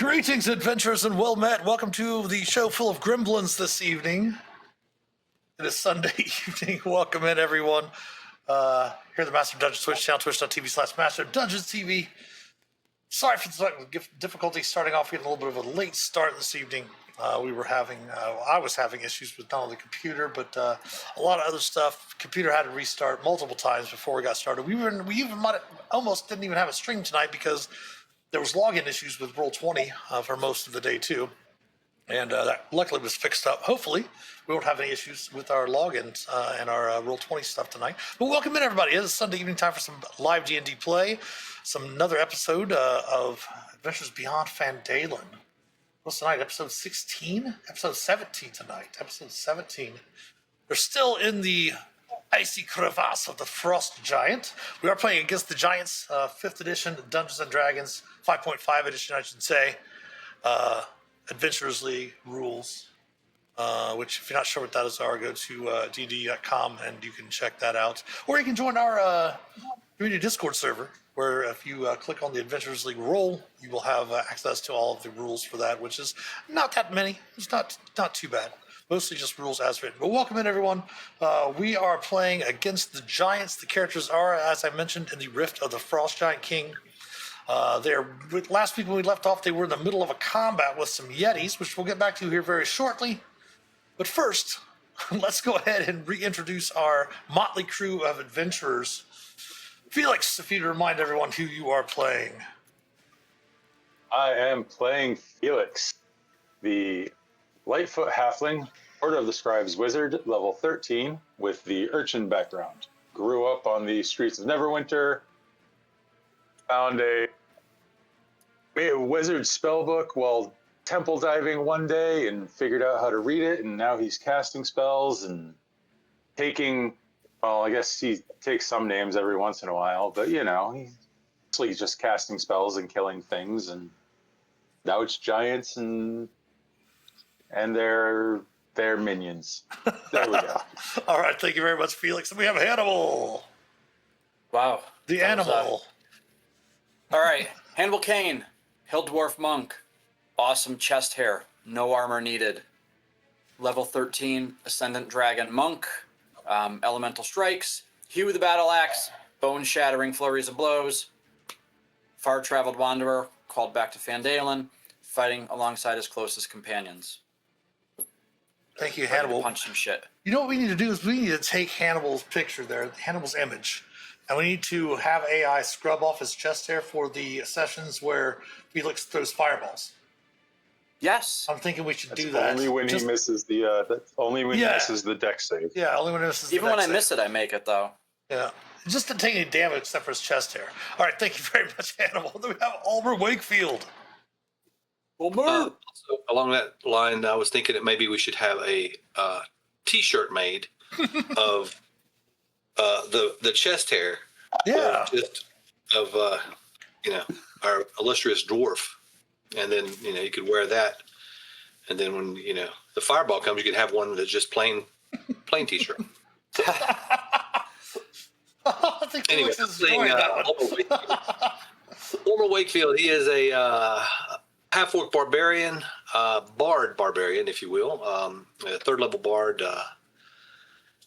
Greetings, adventurers, and well met. Welcome to the show full of gremlins this evening. It is Sunday evening. Welcome in, everyone. Here at the Master of Dungeons Twitch channel, twitch.tv/Master of Dungeons TV. Sorry for the difficulty starting off. We had a little bit of a late start this evening. I was having issues with not only the computer, but a lot of other stuff. Computer had to restart multiple times before we got started. We almost didn't even have a stream tonight because there was login issues with Roll20 for most of the day too, and that luckily was fixed up. Hopefully, we won't have any issues with our logins and our Roll20 stuff tonight. But welcome in, everybody. It is Sunday evening time for some live D&D play, another episode of Adventures Beyond Phandalin. What's tonight? Episode 16? Episode 17 tonight. Episode 17. We're still in the icy crevasse of the Frost Giant. We are playing against the Giants, 5th edition Dungeons & Dragons, 5.5 edition, I should say. Adventurers League rules, which if you're not sure what that is, go to dd.com and you can check that out. Or you can join our community Discord server, where if you click on the Adventures League role, you will have access to all of the rules for that, which is not that many. It's not too bad. Mostly just rules as written. But welcome in, everyone. We are playing against the Giants. The characters are, as I mentioned, in the Rift of the Frost Giant King. Last week when we left off, they were in the middle of a combat with some Yetis, which we'll get back to here very shortly. But first, let's go ahead and reintroduce our motley crew of adventurers. Felix, if you'd remind everyone who you are playing. I am playing Phelix, the Lightfoot Halfling, Order of the Scribes Wizard, level 13, with the urchin background. Grew up on the streets of Neverwinter, found a wizard spellbook while temple diving one day and figured out how to read it, and now he's casting spells and taking, well, I guess he takes some names every once in a while, but he's just casting spells and killing things, and now it's giants and their minions. There we go. All right, thank you very much, Felix. And we have Hannibal. Wow. The animal. All right, Hannibal Kane, Hill Dwarf Monk, awesome chest hair, no armor needed. Level 13, Ascendant Dragon Monk, Elemental Strikes, Hue with the Battle Axe, Bone-shattering flurries of blows, far-traveled wanderer, called back to Phandalin, fighting alongside his closest companions. Thank you, Hannibal. Punch some shit. You know what we need to do is we need to take Hannibal's picture there, Hannibal's image, and we need to have AI scrub off his chest hair for the sessions where Felix throws fireballs. Yes. I'm thinking we should do that. Only when he misses the he misses the deck save. Yeah, only when he misses the Even deck when I save. miss it, I make it though. Yeah. Just to take any damage except for his chest hair. All right, thank you very much, Hannibal. Then we have Ulmor Wakefield. Ulmor. So along that line, I was thinking that maybe we should have a T-shirt made of the chest hair. Yeah. Just of our illustrious dwarf, and then you could wear that, and then when the fireball comes, you could have one that's just plain T-shirt. I think Anyway, Felix is enjoying that one. Ulmor Wakefield. He is a half-orc barbarian, bard-barian, if you will, a third-level bard,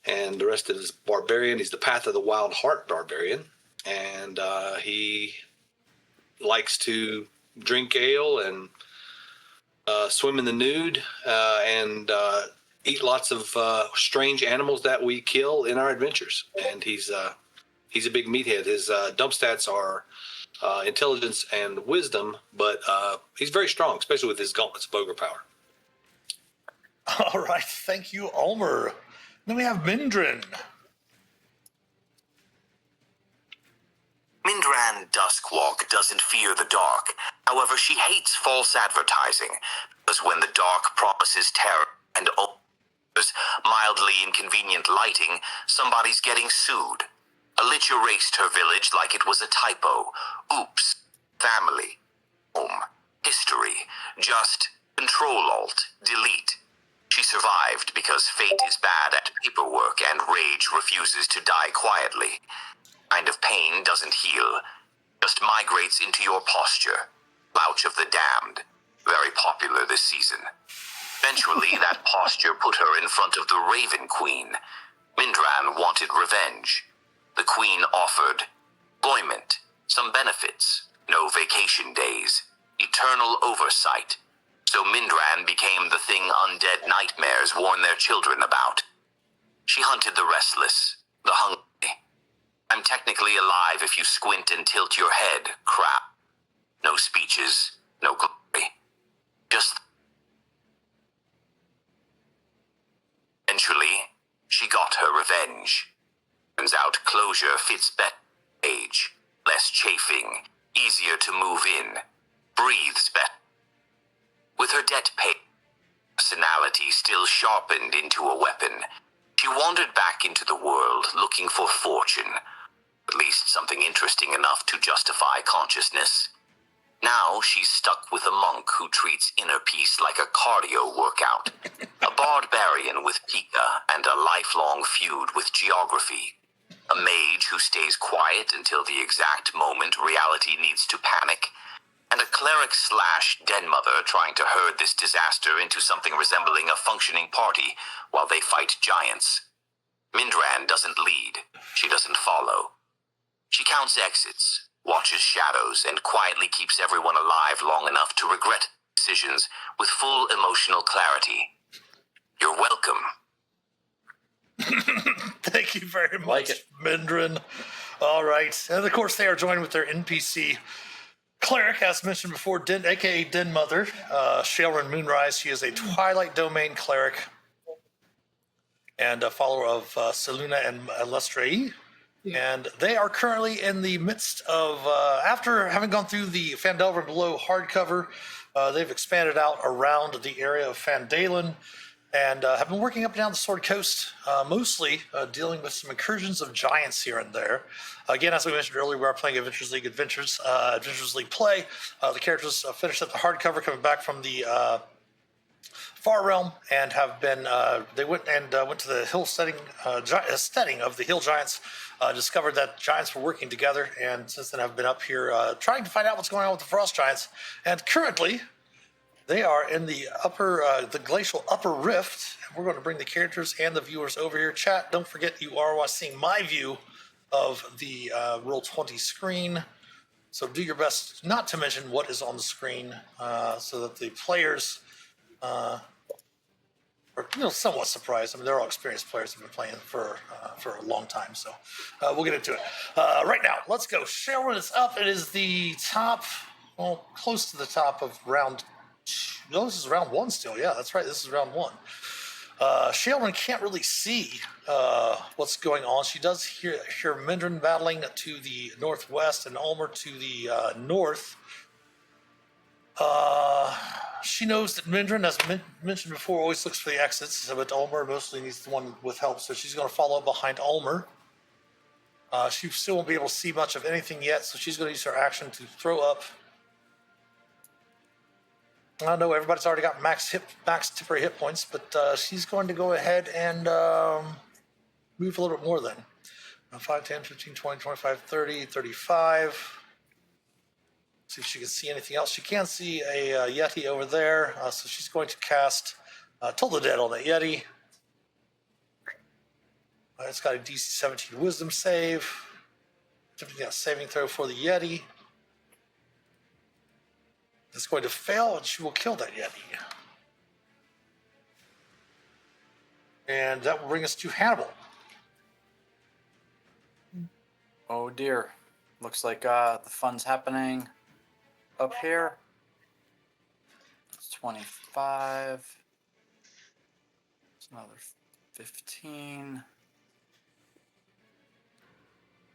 and the rest is barbarian. He's the Path of the Wild Heart barbarian, and he likes to drink ale and swim in the nude and eat lots of strange animals that we kill in our adventures. And he's a big meathead. His dump stats are intelligence and wisdom, but he's very strong, especially with his gauntlets of ogre power. All right, thank you, Ulmor. Then we have Mindran. Mindran Duskwalk doesn't fear the dark. However, she hates false advertising, because when the dark promises terror and offers mildly inconvenient lighting, somebody's getting sued. A lich erased her village like it was a typo. Oops. Family. Home. History. Just Control-Alt-Delete. She survived because fate is bad at paperwork and rage refuses to die quietly. Kind of pain doesn't heal. Just migrates into your posture. Slouch of the damned. very popular this season. Eventually, that posture put her in front of the Raven Queen. Mindran wanted revenge. The Queen offered employment, some benefits, no vacation days, eternal oversight. So Mindran became the thing undead nightmares warn their children about. She hunted the restless, the hungry. I'm technically alive if you squint and tilt your head, crap. No speeches, no glory. Just... Eventually, she got her revenge. Turns out closure fits better age. Less chafing, easier to move in, breathes better. With her debt paid, personality still sharpened into a weapon, she wandered back into the world looking for fortune. At least something interesting enough to justify consciousness. Now she's stuck with a monk who treats inner peace like a cardio workout. A bard-barian with Pika and a lifelong feud with geography. A mage who stays quiet until the exact moment reality needs to panic. And a cleric/den mother trying to herd this disaster into something resembling a functioning party while they fight giants. Mindran doesn't lead. She doesn't follow. She counts exits, watches shadows, and quietly keeps everyone alive long enough to regret decisions with full emotional clarity. You're welcome. Thank you very much, Like it. Mindran. All right. And of course, they are joined with their NPC cleric, as mentioned before, aka Den Mother, Shae Moonrise. She is a Twilight Domain cleric and a follower of Seluna and Lestrae. And they are currently in the midst of, after having gone through the Phandalin Below hardcover, they've expanded out around the area of Phandalin and have been working up and down the Sword Coast, mostly dealing with some incursions of giants here and there. Again, as we mentioned earlier, we are playing Adventures League Adventures League play. The characters finished up the hardcover, coming back from the Far Realm, and have been. They went to the hill setting of the Hill Giants. Discovered that giants were working together, and since then have been up here trying to find out what's going on with the Frost Giants. And currently, they are in the glacial upper rift. We're going to bring the characters and the viewers over here. Chat, don't forget you are seeing my view of the Roll20 screen. So do your best not to mention what is on the screen so that the players are somewhat surprised. I mean, they're all experienced players who've been playing for a long time. So we'll get into it. Right now, let's go. Sharon is up. It is the top, well, close to the top of round. No, this is round one still. Yeah, that's right. This is round one. Shaelyn can't really see what's going on. She does hear Mindran battling to the northwest and Ulmor to the north. She knows that Mindran, as mentioned before, always looks for the exits, but Ulmor mostly needs the one with help, so she's going to follow up behind Ulmor. She still won't be able to see much of anything yet, so she's going to use her action to throw up. I know everybody's already got max temporary hit points, but she's going to go ahead and move a little bit more then. 5, 10, 15, 20, 25, 30, 35. See if she can see anything else. She can see a Yeti over there, so she's going to cast Toll the Dead on that Yeti. It's got a DC 17 Wisdom save. Attempting a saving throw for the Yeti. It's going to fail, and she will kill that Yeti. And that will bring us to Hannibal. Oh dear. Looks like the fun's happening up here. It's 25. It's another 15.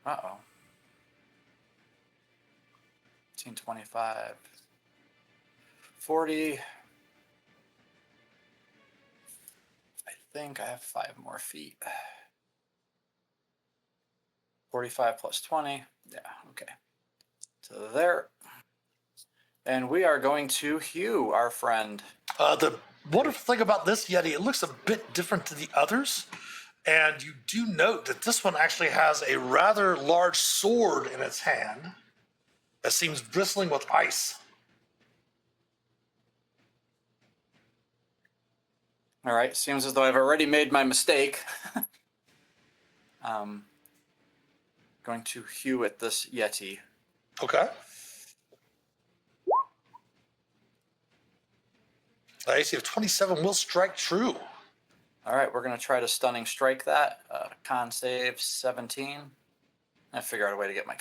Uh-oh. 15, 25. 40. I think I have 5 more feet. 45 plus 20. Yeah, okay. So there. And we are going to Hugh, our friend. The wonderful thing about this Yeti, it looks a bit different to the others. And you do note that this one actually has a rather large sword in its hand that seems bristling with ice. All right, seems as though I've already made my mistake. Going to hew at this Yeti. Okay. AC of 27 will strike true. All right, we're going to try to stunning strike that. Con save 17. I figure out a way to get my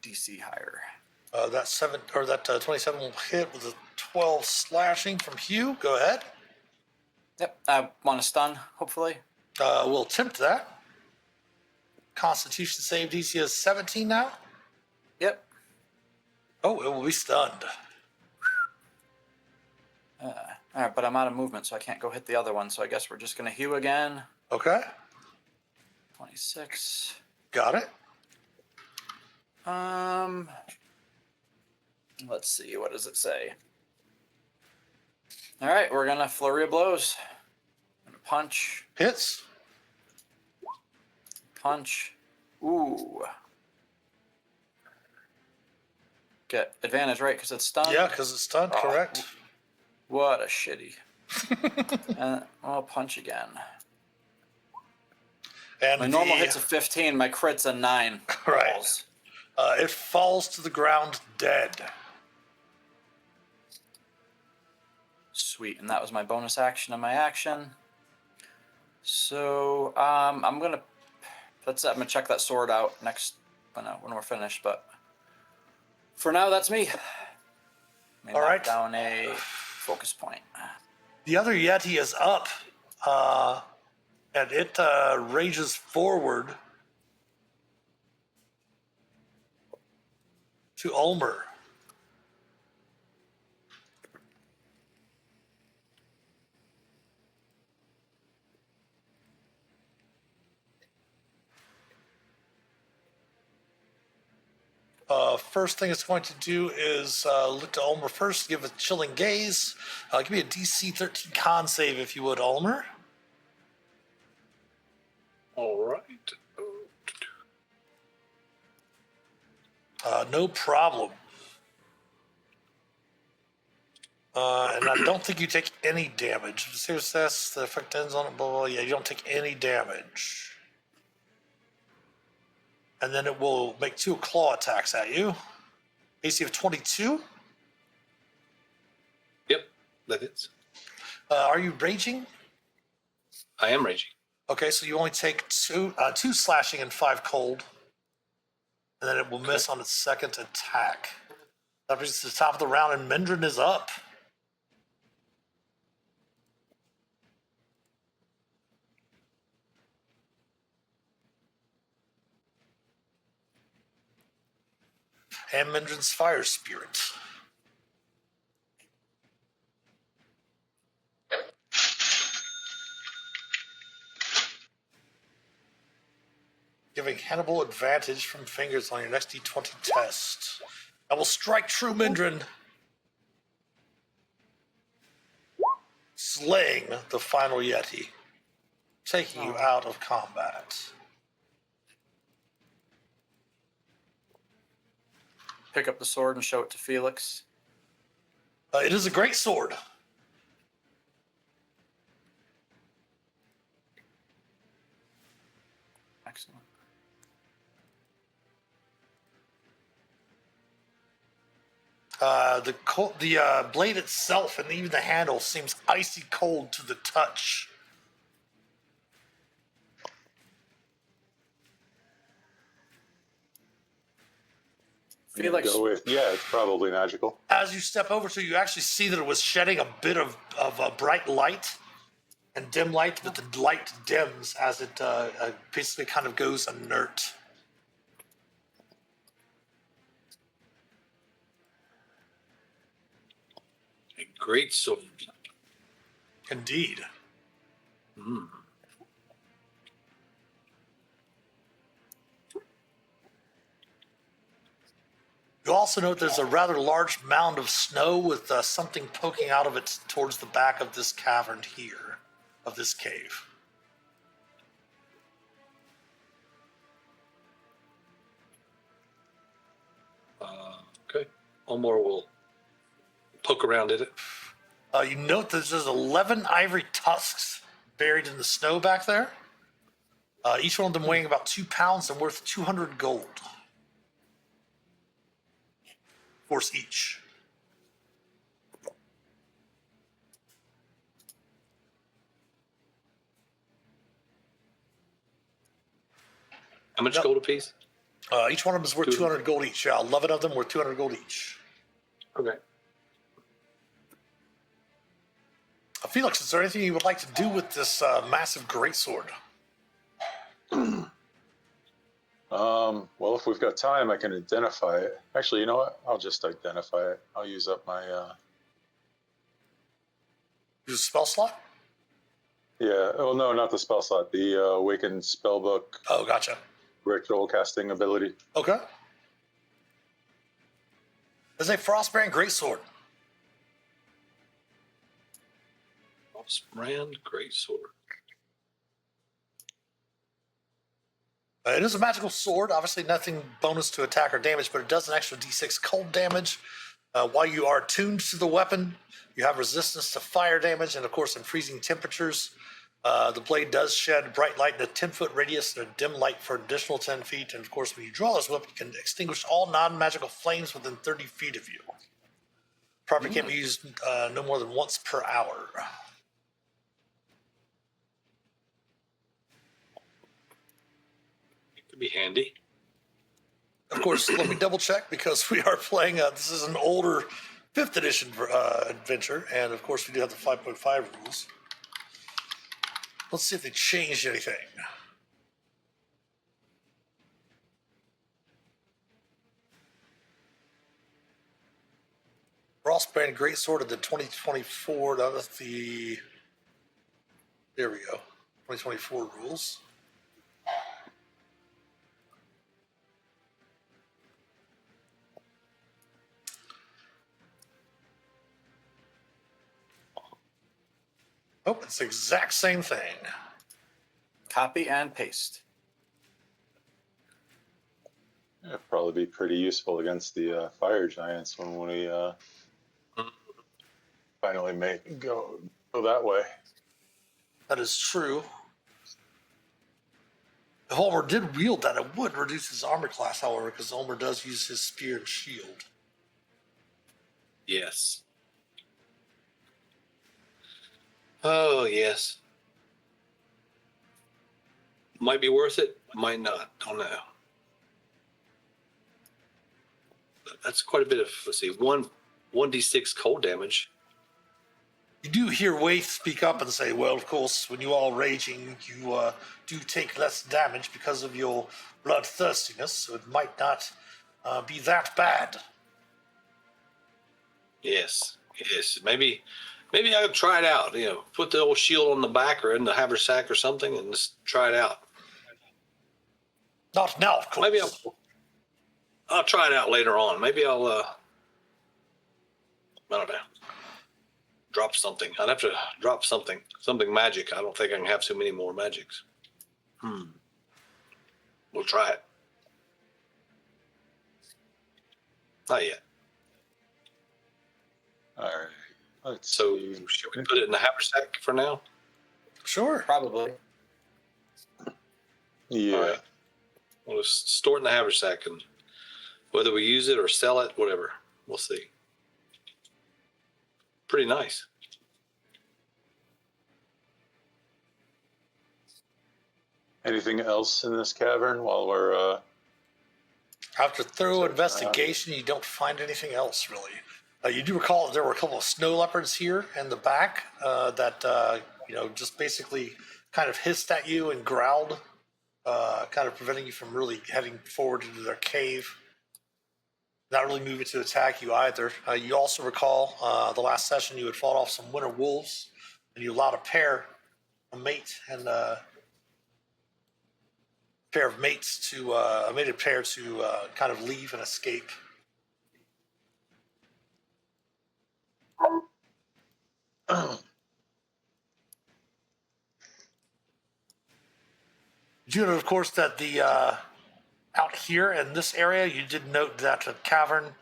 DC higher. That 27 will hit with a 12 slashing from Hugh. Go ahead. Yep, I want to stun, hopefully. We'll attempt that. Constitution save DC is 17 now. Yep. Oh, it will be stunned. All right, but I'm out of movement, so I can't go hit the other one. So I guess we're just going to hew again. Okay. 26. Got it. Let's see. What does it say? All right, we're going to flurry of blows. Gonna punch. Hits. Punch. Ooh. Get advantage, right? Because it's stunned? Yeah, because it's stunned, correct. What a shitty. I'll punch again. And My normal hit's a 15. My crit's a 9. Right. Balls. It falls to the ground dead. Sweet. And that was my bonus action and my action. So I'm going to... I'm going to check that sword out next when we're finished. But for now, that's me. All right. Down a focus point. The other Yeti is up, and it rages forward to Ulmor. First thing it's going to do is look to Ulmor first, give a chilling gaze. Give me a DC 13 con save, if you would, Ulmor. All right. No problem. And I don't think you take any damage. Success, the effect ends on it, blah, blah, blah. Yeah, you don't take any damage. And then it will make 2 claw attacks at you. AC of 22. Yep, that is. Are you raging? I am raging. Okay, so you only take 2 slashing and 5 cold. And then it will miss on its second attack. That brings us to the top of the round, and Mindran is up. And Mindran's fire spirit. Giving Hannibal advantage from fingers on your next D20 test. I will strike true Mindran. Slaying the final Yeti. Taking you out of combat. Pick up the sword and show it to Phelix. It is a great sword. Excellent. The blade itself and even the handle seems icy cold to the touch. Felix. Go with, yeah, it's probably magical. As you step over to it, you actually see that it was shedding a bit of bright light and dim light, but the light dims as it basically kind of goes inert. A great sword. Indeed. Mm. You also note there's a rather large mound of snow with something poking out of it towards the back of this cavern here, of this cave. Okay. Ulmor will poke around at it. You note that there's 11 ivory tusks buried in the snow back there. Each one of them weighing about 2 pounds and worth 200 gold. Of course, each. How much Yep. gold apiece? Each one of them is worth 200 gold each. Yeah, 11 of them worth 200 gold each. Okay. Felix, is there anything you would like to do with this massive greatsword? Well, if we've got time, I can identify it. Actually, you know what? I'll just identify it. I'll use up my. Use a spell slot? Yeah. Oh no, not the spell slot. The Awakened Spellbook Oh, gotcha. ritual casting ability. Okay. There's a Frostbrand greatsword. Brand great sword. It is a magical sword. Obviously, nothing bonus to attack or damage, but it does an extra d6 cold damage. While you are attuned to the weapon, you have resistance to fire damage, and of course, in freezing temperatures, the blade does shed bright light in a 10-foot radius and a dim light for an additional 10 feet. And of course, when you draw this weapon, you can extinguish all non-magical flames within 30 feet of you. Property can't be used no more than once per hour. Could be handy. Of course, let me double check because we are playing. This is an older 5th edition adventure, and of course, we do have the 5.5 rules. Let's see if they changed anything. Frostbrand Greatsword of the 2024. That was the. There we go. 2024 rules. Oh, it's the exact same thing. Copy and paste. It'd probably be pretty useful against the fire giants when we finally go that way. That is true. If Ulmor did wield that, it would reduce his armor class, however, because Ulmor does use his spear and shield. Yes. Oh, yes. Might be worth it, might not. Don't know. That's quite a bit of, let's see, 1d6 cold damage. You do hear Waith speak up and say, well, of course, when you are raging, you do take less damage because of your bloodthirstiness, so it might not be that bad. Yes, yes. Maybe I could try it out. You know, put the old shield on the back or in the haversack or something, and just try it out. Not now, of course. Maybe I'll try it out later on. Maybe I'll I don't know. Drop something. I'd have to drop something magic. I don't think I can have too many more magics. We'll try it. Not yet. All right. Let's So see. should we put it in the haversack for now? Sure. Probably. Yeah. All right. We'll just store it in the haversack, and whether we use it or sell it, whatever, we'll see. Pretty nice. Anything else in this cavern while we're After thorough investigation, you don't find anything else, really. You do recall that there were a couple of snow leopards here in the back that, just basically kind of hissed at you and growled, kind of preventing you from really heading forward into their cave. Not really moving to attack you either. You also recall the last session you had fought off some winter wolves, and you allowed a mated pair to kind of leave and escape. You note, of course, that the out here in this area, you did note that the cavern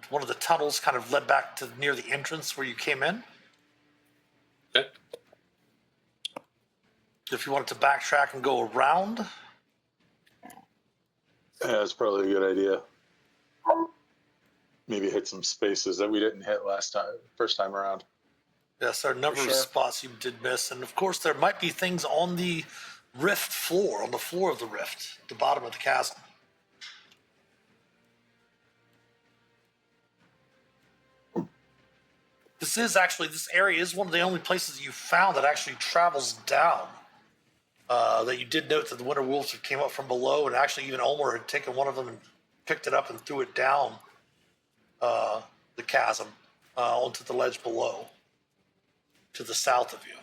one of the tunnels kind of led back to near the entrance where you came in. Okay. If you wanted to backtrack and go around. Yeah, that's probably a good idea. Maybe hit some spaces that we didn't hit first time around. Yes, there are a number of spots you did miss. And of course, there might be things on the rift floor, on the floor of the rift, the bottom of the chasm. This area is one of the only places you found that actually travels down. That you did note that the Winter Wolves had came up from below, and actually even Ulmor had taken one of them and picked it up and threw it down the chasm onto the ledge below, to the south of you.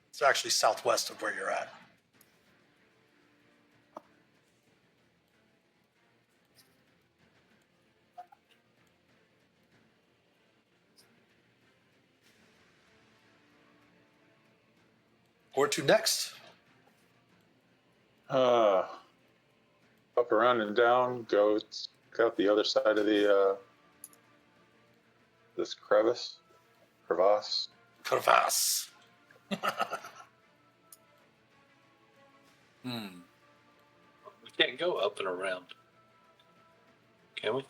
It's actually southwest of where you're at. Where to next? Up, around, and down. Go out the other side of the this crevasse. Crevasse. We can't go up and around. Can we?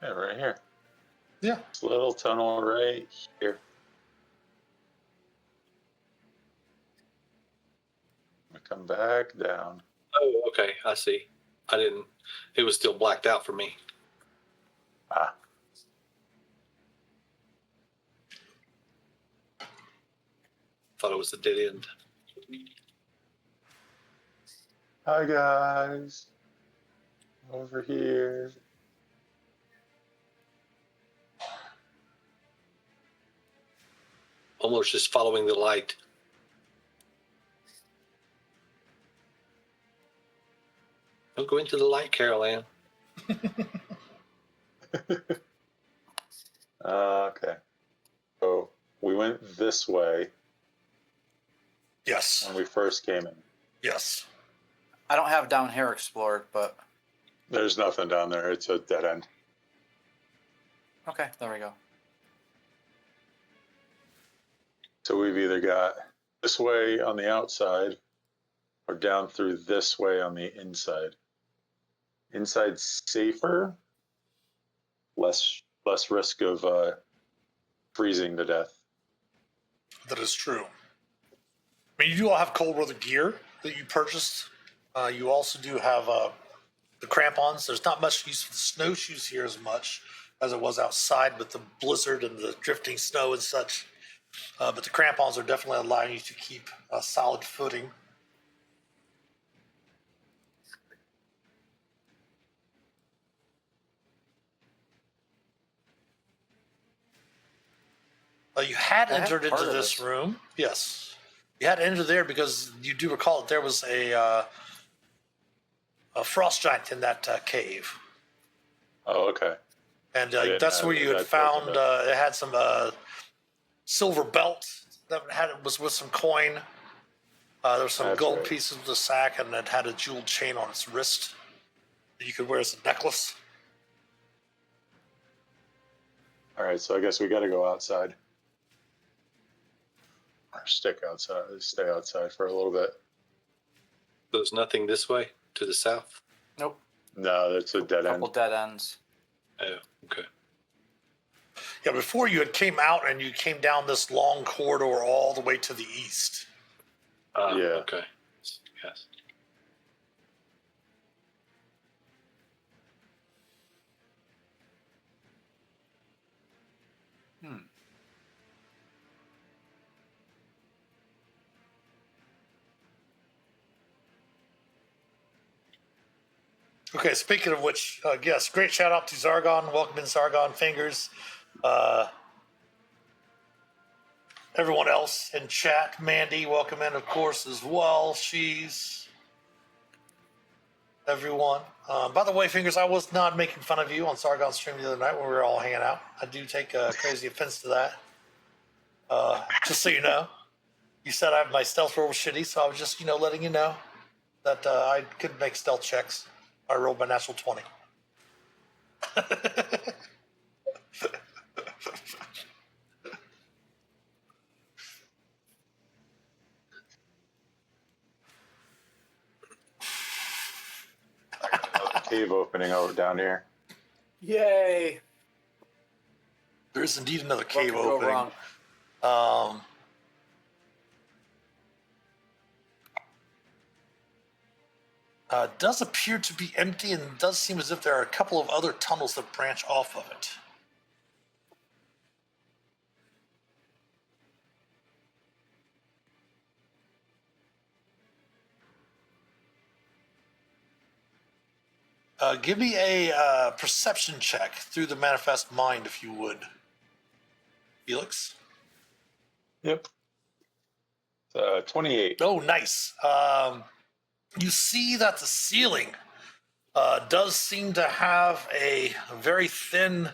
Yeah, right here. Yeah. This little tunnel right here. We come back down. Oh, okay. I see. I didn't. It was still blacked out for me. Ah. Thought it was a dead end. Hi guys. Over here. Almost just following the light. Don't go into the light, Carol Ann. Okay. So we went this way Yes. when we first came in. Yes. I don't have down here explored, but There's nothing down there. It's a dead end. okay, there we go. So we've either got this way on the outside or down through this way on the inside. Inside's safer, less risk of freezing to death. That is true. I mean, you do all have cold weather gear that you purchased. You also do have the crampons. There's not much use for the snowshoes here as much as it was outside with the blizzard and the drifting snow and such. But the crampons are definitely allowing you to keep a solid footing. You had entered into this room. Yes. You had entered there because you do recall that there was a frost giant in that cave. Oh, okay. And that's where you had found it had some silver belt that was with some coin. There was some gold pieces of the sack, and it had a jeweled chain on its wrist that you could wear as a necklace. All right, so I guess we got to go outside. Or stay outside for a little bit. There's nothing this way to the south? Nope. No, that's a dead end. Couple dead ends. Oh, okay. Yeah, before you had came out and you came down this long corridor all the way to the east. Yeah. Okay. Yes. Okay, speaking of which, yes, great shout out to Zargon. Welcome in, Zargon Fingers. Everyone else in chat, Mandy, welcome in, of course, as well. She's everyone. By the way, Fingers, I was not making fun of you on Sargon's stream the other night when we were all hanging out. I do take crazy offense to that. Just so you know, you said I have my stealth roll was shitty, so I was just, letting you know that I could make stealth checks. I rolled my natural 20. Cave opening over down here. Yay! There is indeed another What cave could go opening. wrong? Does appear to be empty, and it does seem as if there are a couple of other tunnels that branch off of it. Give me a perception check through the manifest mind, if you would, Felix. Yep. 28. Oh, nice. You see that the ceiling does seem to have a very thin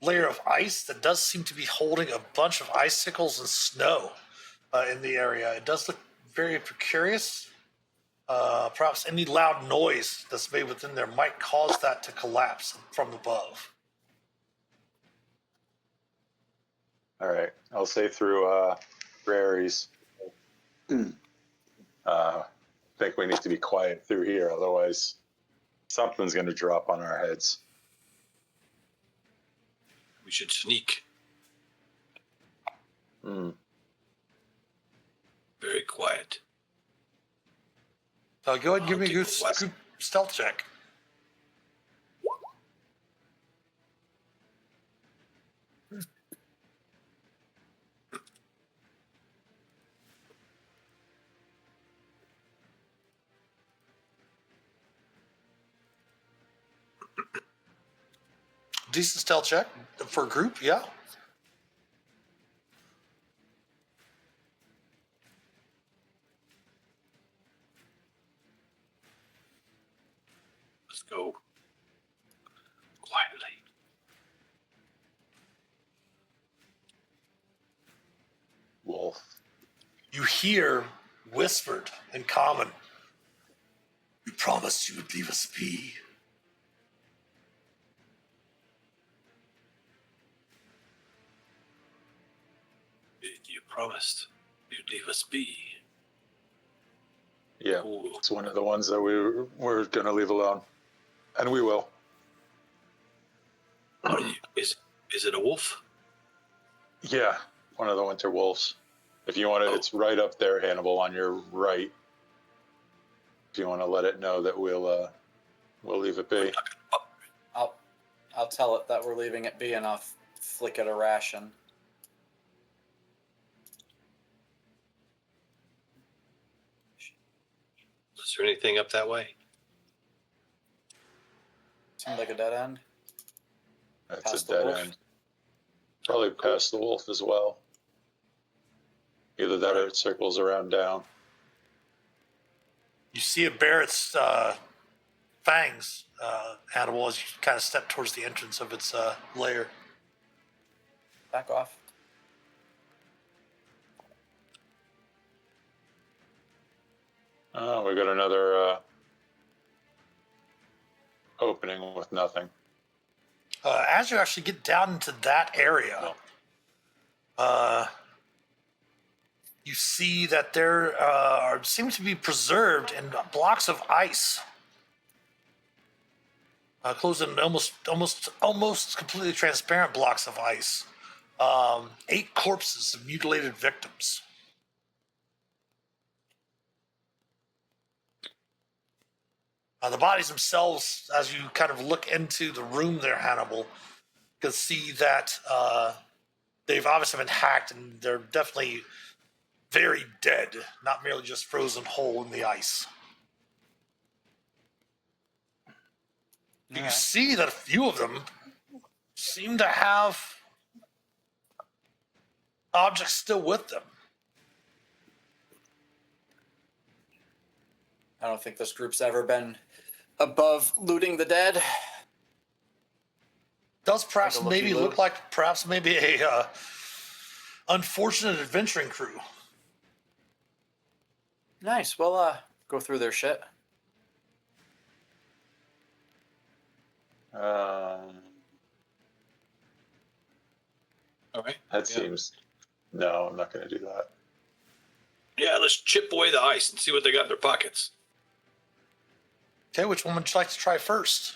layer of ice that does seem to be holding a bunch of icicles and snow in the area. It does look very precarious. Perhaps any loud noise that's made within there might cause that to collapse from above. All right. I'll say through Rary's. Think we need to be quiet through here, otherwise something's going to drop on our heads. We should sneak. Very quiet. Go ahead and give me a take the group stealth check. Decent stealth check for a group, yeah. Let's go quietly. Wolf. You hear whispered in common, "You promised you would leave us be." You promised you'd leave us be. Yeah. Ooh. It's one of the ones that we're going to leave alone. And we will. Is it a wolf? Yeah. One of the winter wolves. If you want it, it's right up there, Hannibal, on your right. If you want to let it know that we'll leave it be. I'll tell it that we're leaving it be, and I'll flick it a ration. Is there anything up that way? Seemed like a dead end. That's Past a the dead wolf? end. Probably past the wolf as well. Either that or it circles around down. You see it bear its fangs, Hannibal, as you kind of step towards the entrance of its lair. Back off. Oh, we got another opening with nothing. As you actually get down into that area, you see that there seem to be preserved in blocks of ice, closed in almost completely transparent blocks of ice. 8 corpses of mutilated victims. The bodies themselves, as you kind of look into the room there, Hannibal, you can see that they've obviously been hacked, and they're definitely very dead, not merely just frozen whole in the ice. You see that a few of them seem to have objects still with them. I don't think this group's ever been above looting the dead. Does perhaps Like a maybe looky-loo. look like a unfortunate adventuring crew. Nice. We'll go through their shit. All right. That seems. No, I'm not going to do that. Yeah, let's chip away the ice and see what they got in their pockets. Okay, which one would you like to try first?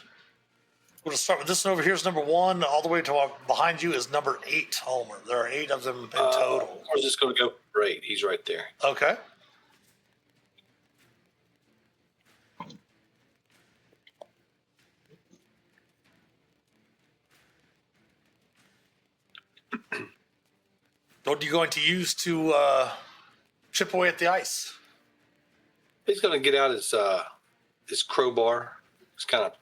We'll just start with this one over here is number 1. All the way to behind you is number 8, Ulmor. There are 8 of them in total. Where's this going to go? Great, he's right there. Okay. What are you going to use to chip away at the ice? He's going to get out his crowbar. Just kind of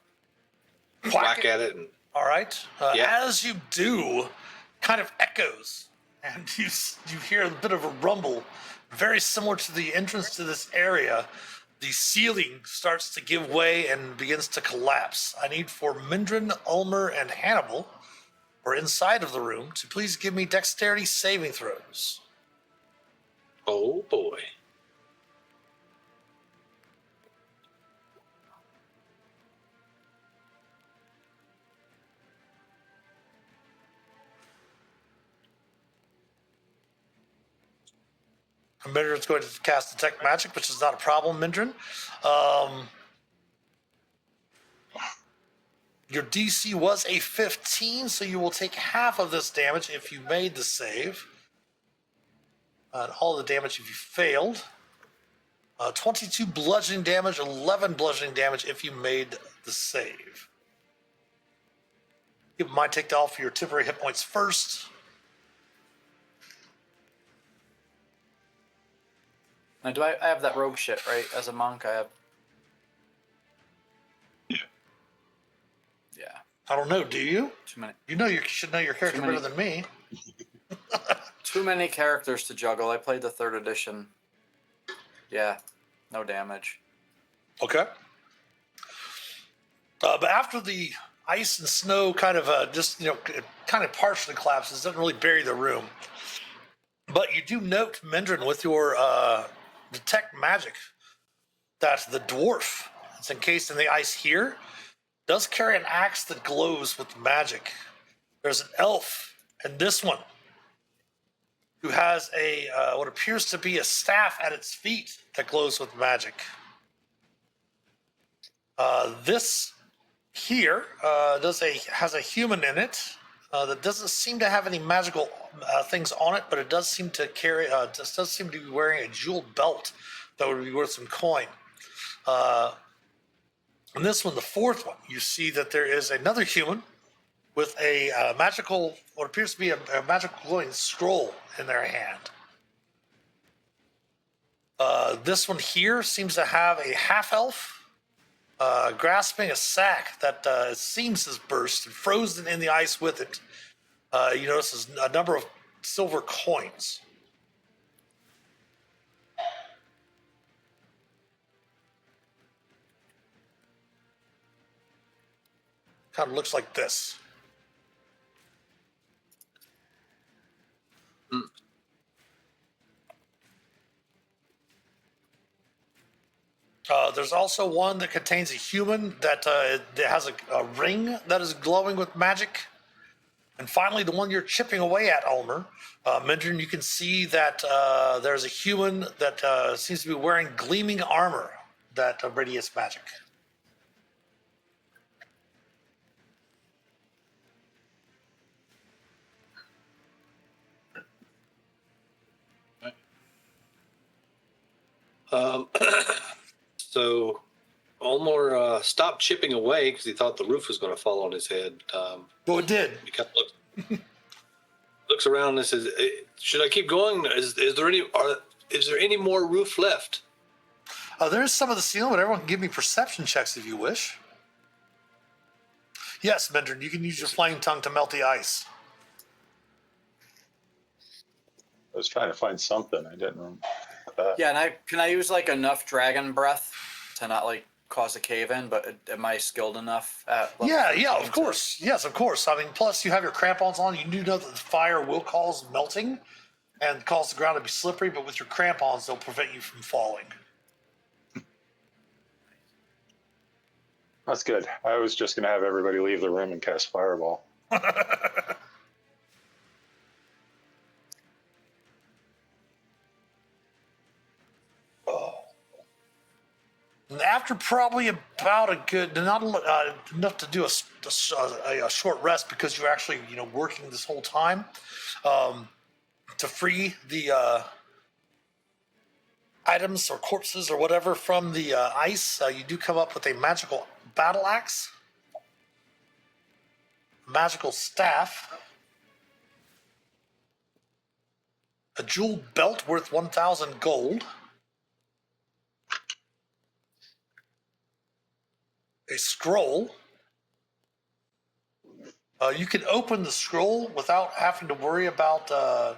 whack at it. And all right. Yeah. As you do, kind of echoes, and you hear a bit of a rumble, very similar to the entrance to this area. The ceiling starts to give way and begins to collapse. I need for Mindran, Ulmor, and Hannibal, or inside of the room, to please give me dexterity saving throws. oh boy. Mindran's going to cast Detect Magic, which is not a problem, Mindran. Your DC was a 15, so you will take half of this damage if you made the save. And all the damage if you failed. 22 bludgeoning damage, 11 bludgeoning damage if you made the save. You might take off your temporary hit points first. Now, do I have that rogue shit, right? As a monk, I have... Yeah. I don't know, do you? Too many. You should know your character better than me. Too many characters to juggle. I played the 3rd edition. Yeah. No damage. Okay. But after the ice and snow kind of kind of partially collapses, doesn't really bury the room. But you do note, Mindran, with your detect magic, that the dwarf that's encased in the ice here does carry an axe that glows with magic. There's an elf, and this one, who has a what appears to be a staff at its feet that glows with magic. This here has a human in it that doesn't seem to have any magical things on it, but it does seem to carry. Does seem to be wearing a jeweled belt that would be worth some coin. And this one, the 4th one, you see that there is another human with a what appears to be a magical glowing scroll in their hand. This one here seems to have a half-elf grasping a sack that it seems has burst and frozen in the ice with it. You notice there's a number of silver coins. Kind of looks like this. There's also one that contains a human that has a ring that is glowing with magic. And finally, the one you're chipping away at, Ulmor, Mindran, you can see that there's a human that seems to be wearing gleaming armor that radiates magic. So Ulmor stopped chipping away because he thought the roof was going to fall on his head. Well, it did. He kind of looks around and says, "Should I keep going? Is there any more roof left?" There's some of the ceiling, but everyone can give me perception checks if you wish. Yes, Mindran, you can use your flame tongue to melt the ice. I was trying to find something. I didn't know that. Yeah, and can I use like enough dragon breath to not like cause a cave in? But am I skilled enough at? Level 13 Of course. Yes, of course. I mean, plus you have your crampons on. You do know that the fire will cause melting and cause the ground to be slippery, but with your crampons, they'll prevent you from falling. That's good. I was just going to have everybody leave the room and cast Fireball. And after probably about a good, not enough to do a short rest because you're actually working this whole time, to free the items or corpses or whatever from the ice, you do come up with a magical battle axe, magical staff, a jeweled belt worth 1,000 gold, a scroll. You can open the scroll without having to worry about an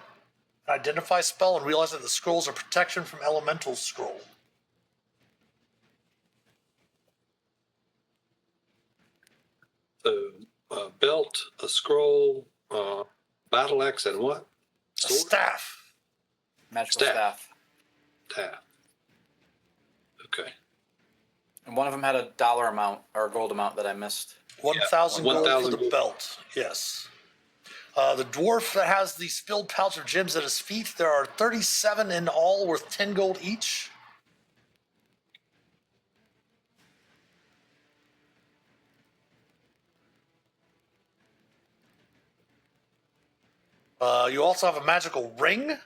identify spell and realize that the scrolls are protection from elemental scroll. So, belt, a scroll, battle axe, and what? A staff. Magical staff. Staff. Okay. And one of them had a dollar amount or a gold amount that I missed. 1,000 gold 1,000 for the gold. belt. Yes. The dwarf that has the spilled pouch of gems at his feet, there are 37 in all worth 10 gold each. You also have a magical ring.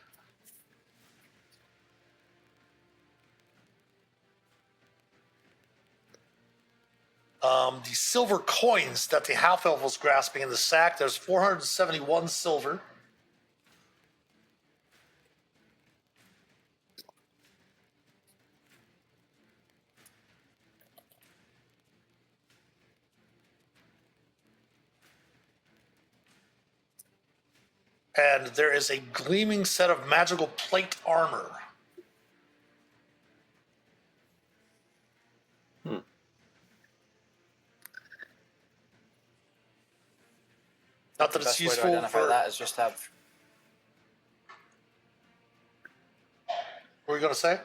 The silver coins that the half elf was grasping in the sack, there's 471 silver. And there is a gleaming set of magical plate armor. Not that The it's best way to useful identify for. that is just have. What were you going to say?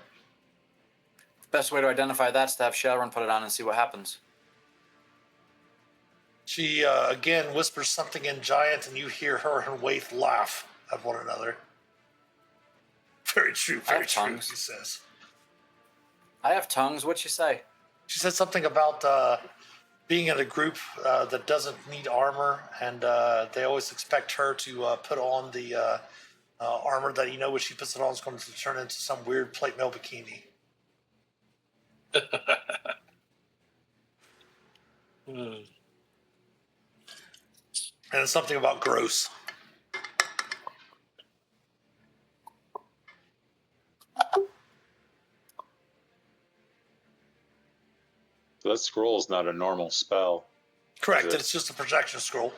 Best way to identify that is to have Sharon put it on and see what happens. She again whispers something in giant, and you hear her and Waith laugh at one another. Very true, I very have true, tongues. she says. I have tongues. What'd she say? She said something about being in a group that doesn't need armor, and they always expect her to put on the armor that when she puts it on is going to turn into some weird plate mail bikini. And it's something about gross. So that scroll is not a normal spell. Correct, Is it? it's just a projection scroll.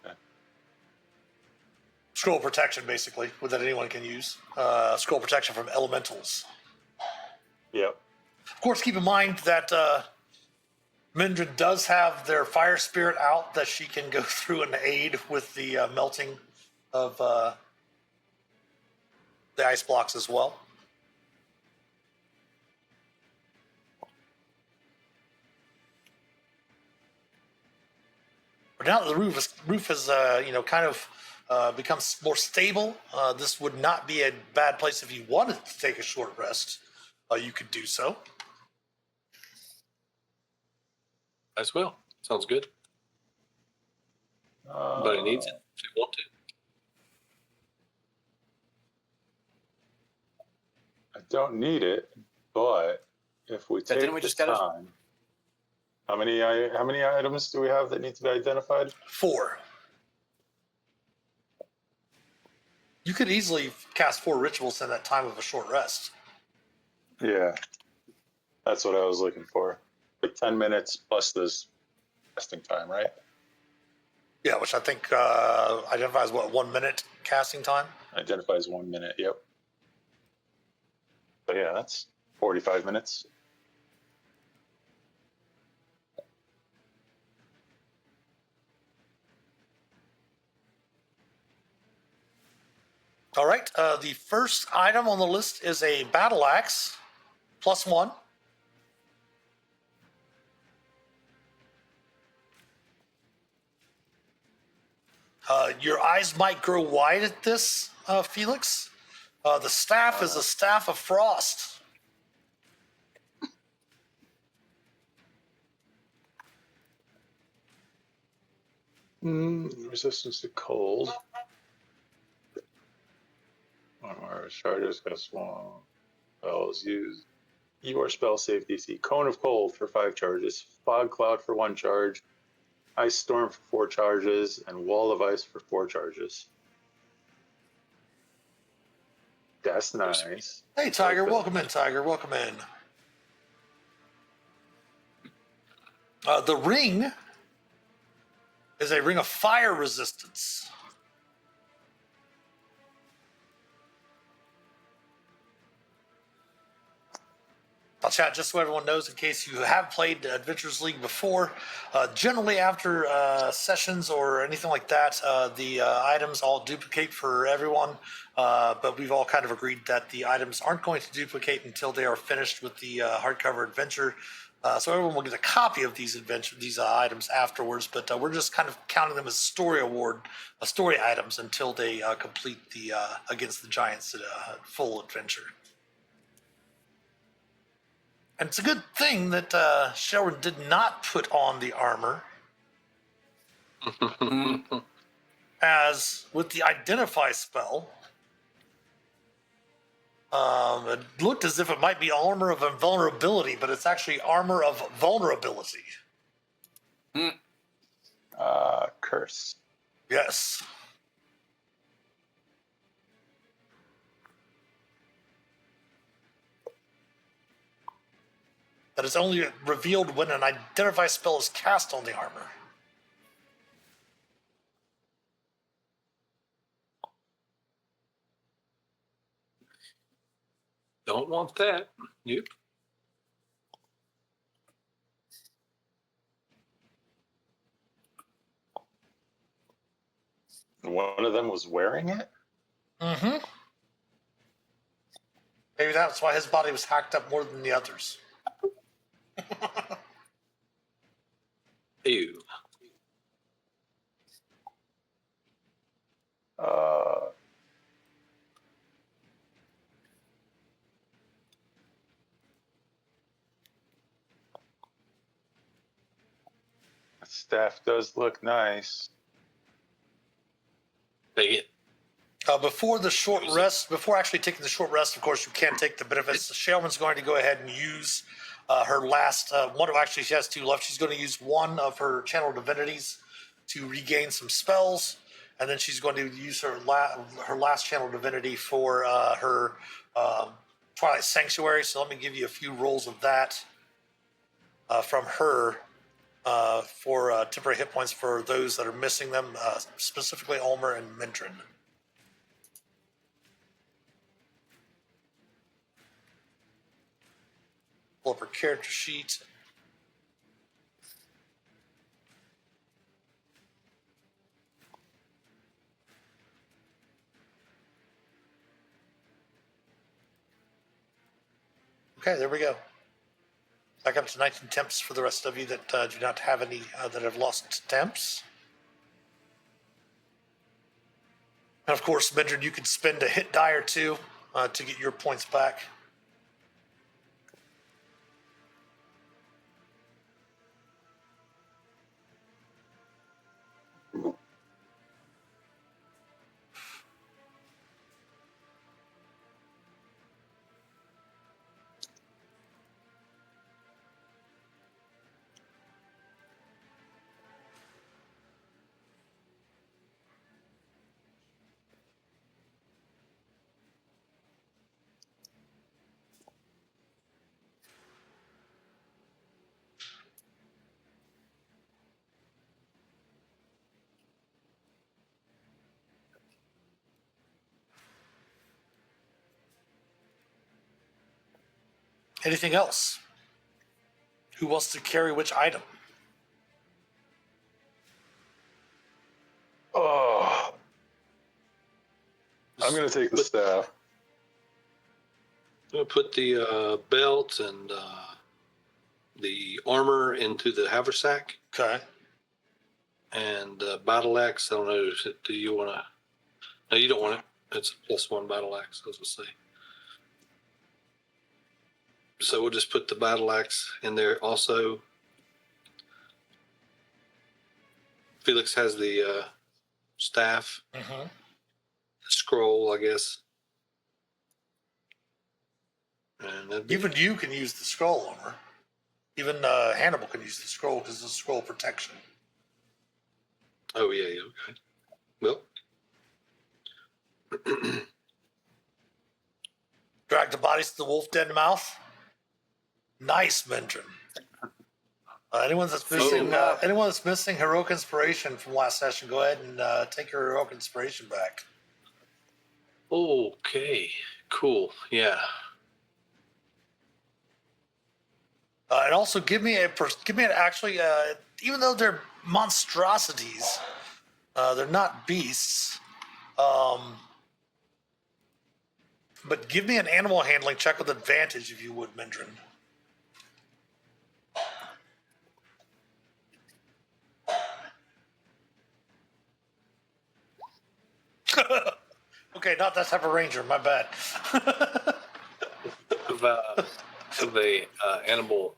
Okay. Scroll protection, basically, that anyone can use. Scroll protection from elementals. Yep. Of course, keep in mind that Mindran does have their fire spirit out that she can go through and aid with the melting of the ice blocks as well. But now that the roof has kind of becomes more stable, this would not be a bad place if you wanted to take a short rest. You could do so. As well. Sounds good. Everybody needs it if they want to. I don't need it, but if we take didn't we the just get it? time, how many items do we have that need to be identified? 4. You could easily cast 4 rituals in that time of a short rest. Yeah, that's what I was looking for. Like 10 minutes plus this resting time, right? Yeah, which I think identifies 1 minute casting time. Identifies 1 minute. Yep. So yeah, that's 45 minutes. All right. The first item on the list is a battle axe, +1. Your eyes might grow wide at this, Felix. The staff is a staff of frost. Resistance to cold. Our charges got swung. Spells used. Your spell save DC. Cone of Cold for 5 charges. Fog Cloud for 1 charge. Ice Storm for 4 charges. And Wall of Ice for 4 charges. That's nice. Hey, Tiger. Welcome in, Tiger. Welcome in. The ring is a ring of fire resistance. I'll chat just so everyone knows in case you have played Adventures League before. Generally, after sessions or anything like that, the items all duplicate for everyone. But we've all kind of agreed that the items aren't going to duplicate until they are finished with the hardcover adventure. So everyone will get a copy of these items afterwards. But we're just kind of counting them as story items until they complete the Against the Giants full adventure. And it's a good thing that Shae did not put on the armor. As with the Identify spell, it looked as if it might be armor of invulnerability, but it's actually armor of vulnerability. Curse. Yes. That is only revealed when an Identify spell is cast on the armor. Don't want that. Yep. One of them was wearing it? Mm-hmm. Maybe that's why his body was hacked up more than the others. Ew. Staff does look nice. Take it. Before the short rest, before actually taking the short rest, of course, you can't take the benefits. Shaman's going to go ahead and use her last one. Actually, she has 2 left. She's going to use one of her channel divinities to regain some spells, and then she's going to use her last channel divinity for her Twilight Sanctuary. So let me give you a few rolls of that from her for temporary hit points for those that are missing them, specifically Ulmor and Mindran. Pull up her character sheet. Okay, there we go. Back up to 19 temps for the rest of you that do not have any that have lost temps. And of course, Mindran, you can spend a hit die or 2 to get your points back. Anything else? Who wants to carry which item? Oh, I'm going to take the staff. I'm going to put the belt and the armor into the haversack. Okay. And battle axe, I don't know. Do you want to? No, you don't want it. It's a +1 battle axe, as we'll say. So we'll just put the battle axe in there also. Felix has the staff, Mm-hmm. scroll, I guess. And that'd be, Even you can use the scroll, Ulmor. Even Hannibal can use the scroll because it's a scroll protection. oh yeah, okay. Well, Drag the bodies to the wolf den mouth. Nice, Mindran. Anyone that's missing heroic inspiration from last session, go ahead and take your heroic inspiration back. okay, cool, yeah. And also give me actually, even though they're monstrosities, they're not beasts. But give me an animal handling check with advantage, if you would, Mindran. Okay, not that type of ranger. My bad. Of a animal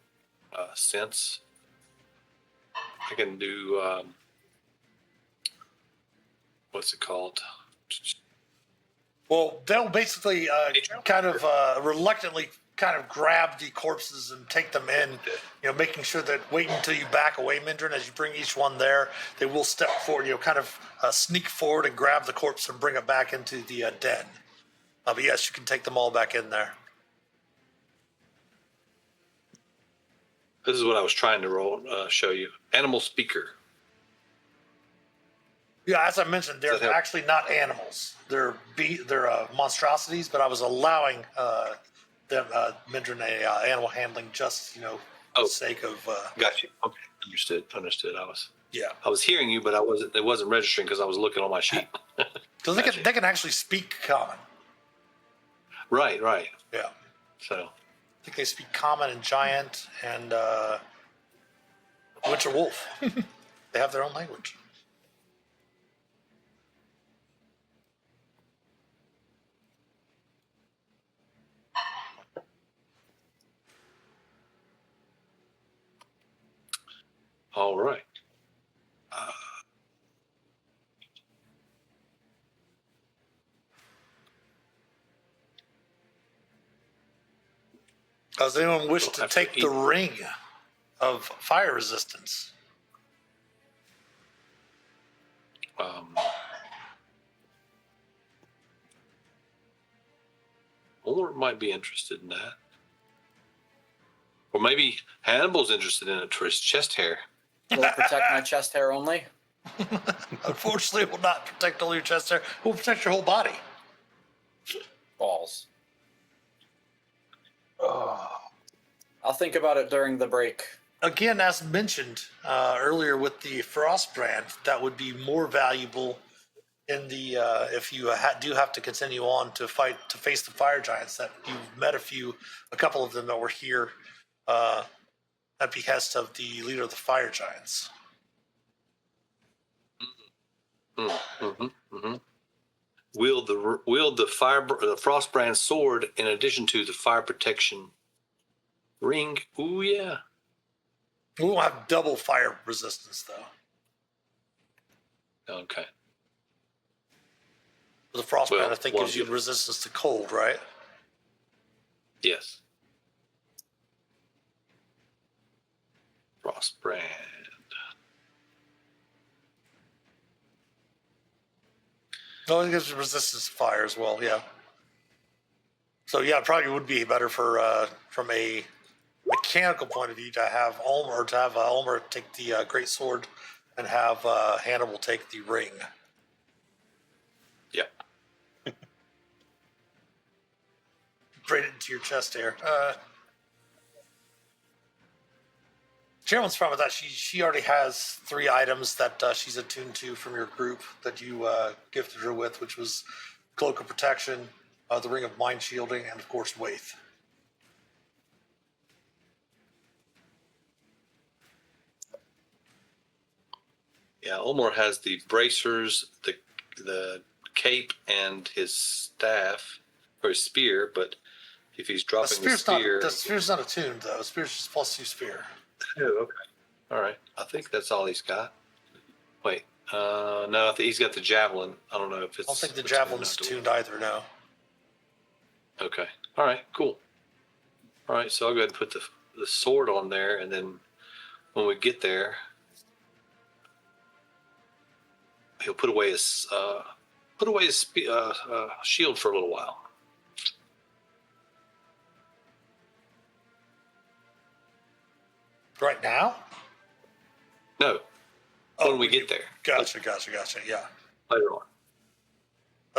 sense, I can do what's it called? Well, they'll basically kind of reluctantly kind of grab the corpses and take them in, making sure that waiting until you back away, Mindran, as you bring each one there, they will step forward, kind of sneak forward and grab the corpse and bring it back into the den. But yes, you can take them all back in there. This is what I was trying to show you. Animal speaker. Yeah, as I mentioned, they're Does that help? actually not animals. They're monstrosities, but I was allowing them, Mindran, animal handling just, for the sake of... Got you. Okay, understood. Yeah. I was hearing you, but it wasn't registering because I was looking on my sheet. Because they can actually speak common. Right. Yeah. So, I think they speak common and giant and winter wolf. They have their own language. all right. Does anyone wish to after take the ring of fire resistance? Ulmor might be interested in that. Or maybe Hannibal's interested in it for his chest hair. Will it protect my chest hair only? Unfortunately, it will not protect all your chest hair. It will protect your whole body. Balls. Oh, I'll think about it during the break. Again, as mentioned earlier with the frost brand, that would be more valuable in the if you do have to continue on to face the fire giants. That you've met a couple of them that were here at behest of the leader of the fire giants. Wield the Frostbrand sword in addition to the fire protection ring. Ooh yeah. We won't have double fire resistance though. Okay. The frostbite, Well, I think, gives you resistance to cold, right? Yes. Frostbrand. No, it gives you resistance to fire as well. Yeah. So yeah, it probably would be better for from a mechanical point of view to have Ulmor take the great sword and have Hannibal take the ring. Yep. Right into your chest hair. Chairman's fine with that. She already has 3 items that she's attuned to from your group that you gifted her with, which was Cloak of Protection, the Ring of Mind Shielding, and of course Waith. Yeah, Ulmor has the bracers, the cape, and his staff or his spear. But if he's dropping the spear, the spear's not attuned though. Spear's just +2 spear. oh, okay, all right. I think that's all he's got. Wait, no, I think he's got the javelin. I don't know if it's. I don't think the javelin's attuned either. No. Okay. All right. Cool. All right. So I'll go ahead and put the sword on there, and then when we get there, he'll put away his shield for a little while. Right now? No. When we get there. Gotcha. Yeah. Later on.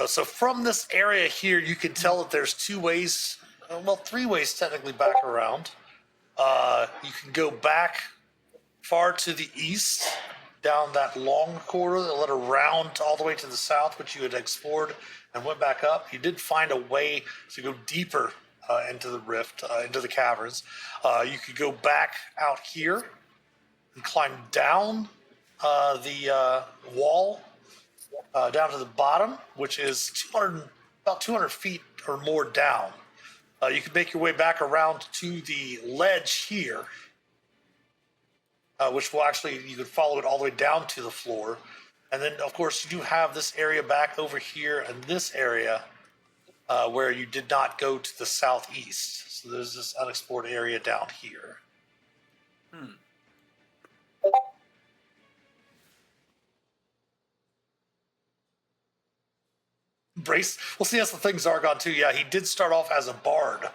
So from this area here, you can tell that there's 2 ways, well, 3 ways technically back around. You can go back far to the east, down that long corridor that led around all the way to the south, which you had explored and went back up. You did find a way to go deeper into the rift, into the caverns. You could go back out here and climb down the wall down to the bottom, which is about 200 feet or more down. You can make your way back around to the ledge here, which will actually, you could follow it all the way down to the floor. And then, of course, you do have this area back over here and this area where you did not go to the southeast. So there's this unexplored area down here. Brace. Well, see, that's the thing, Zargon, too. Yeah, he did start off as a bard.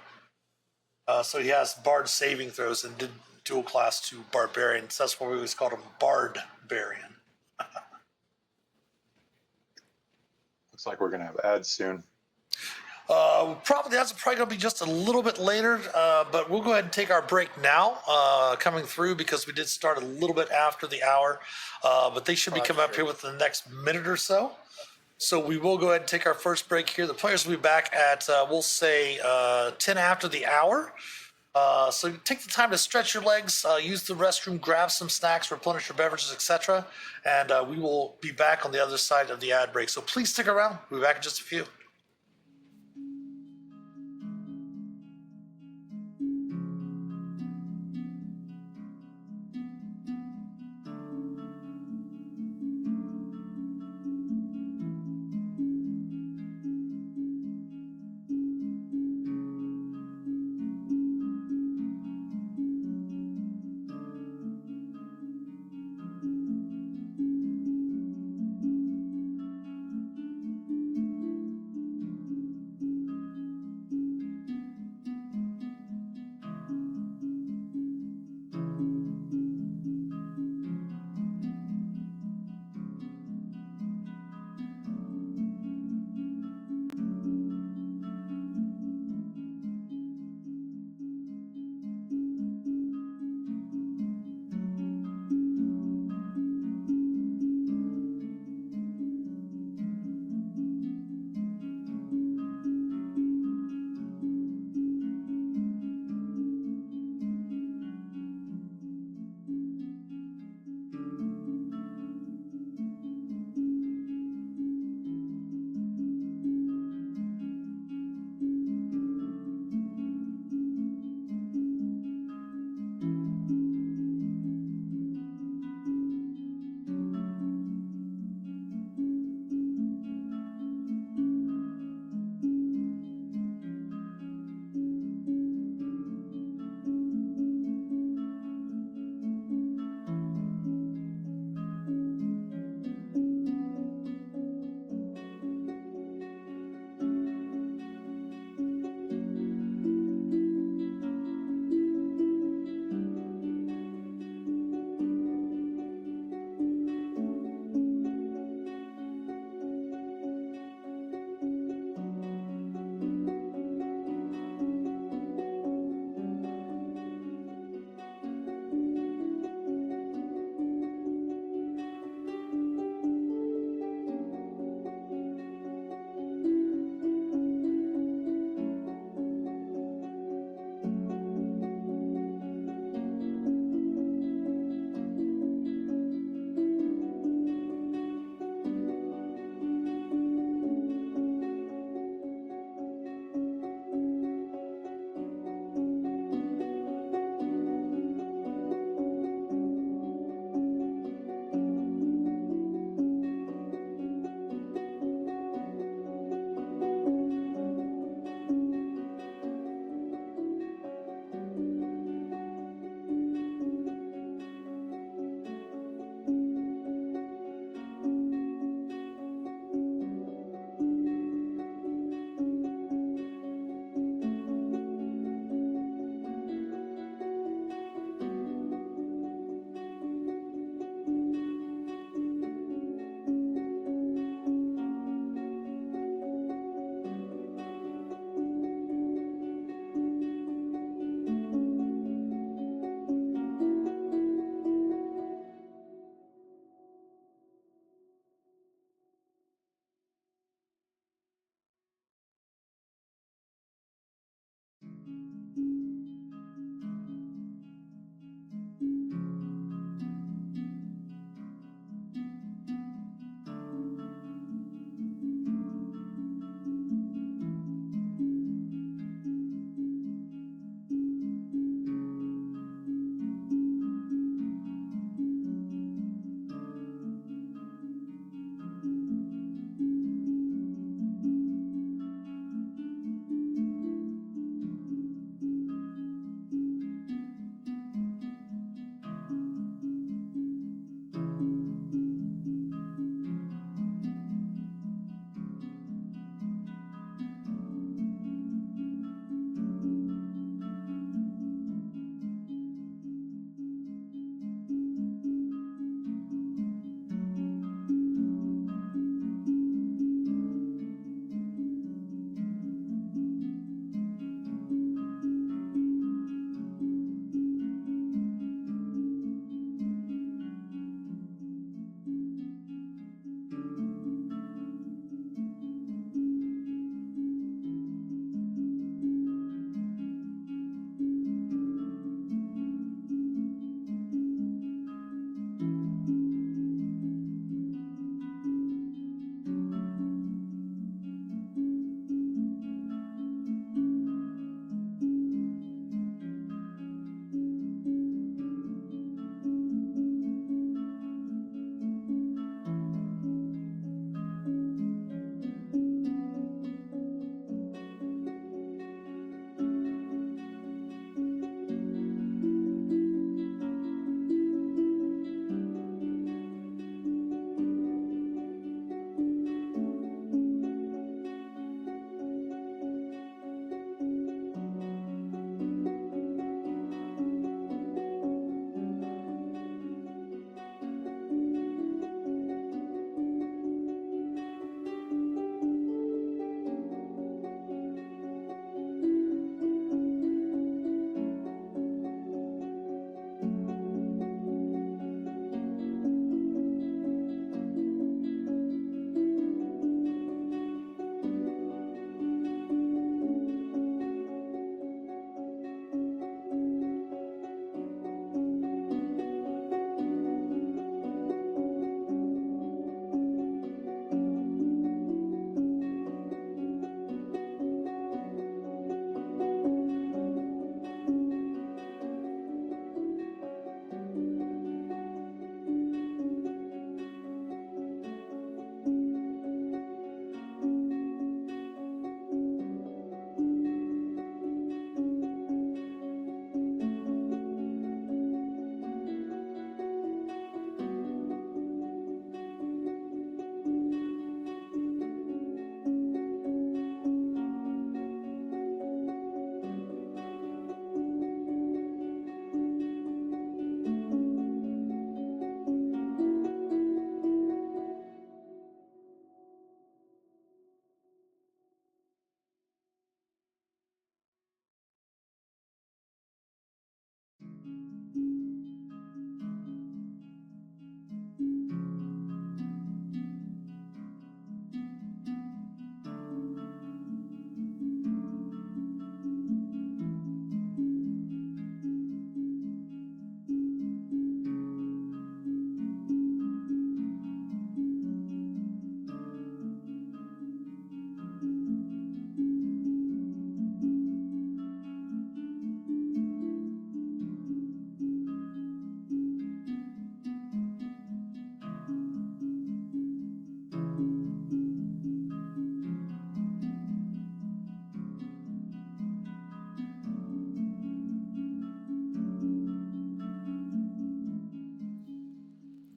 So he has bard saving throws and did dual class to barbarian. So that's why we always called him bard-barian. Looks like we're going to have ads soon. That's probably going to be just a little bit later, but we'll go ahead and take our break now, coming through, because we did start a little bit after the hour, but they should be coming up here within the next minute or so. So we will go ahead and take our first break here. The players will be back at, we'll say, 10 after the hour. So take the time to stretch your legs, use the restroom, grab some snacks, replenish your beverages, etc. And we will be back on the other side of the ad break. So please stick around. We'll be back in just a few.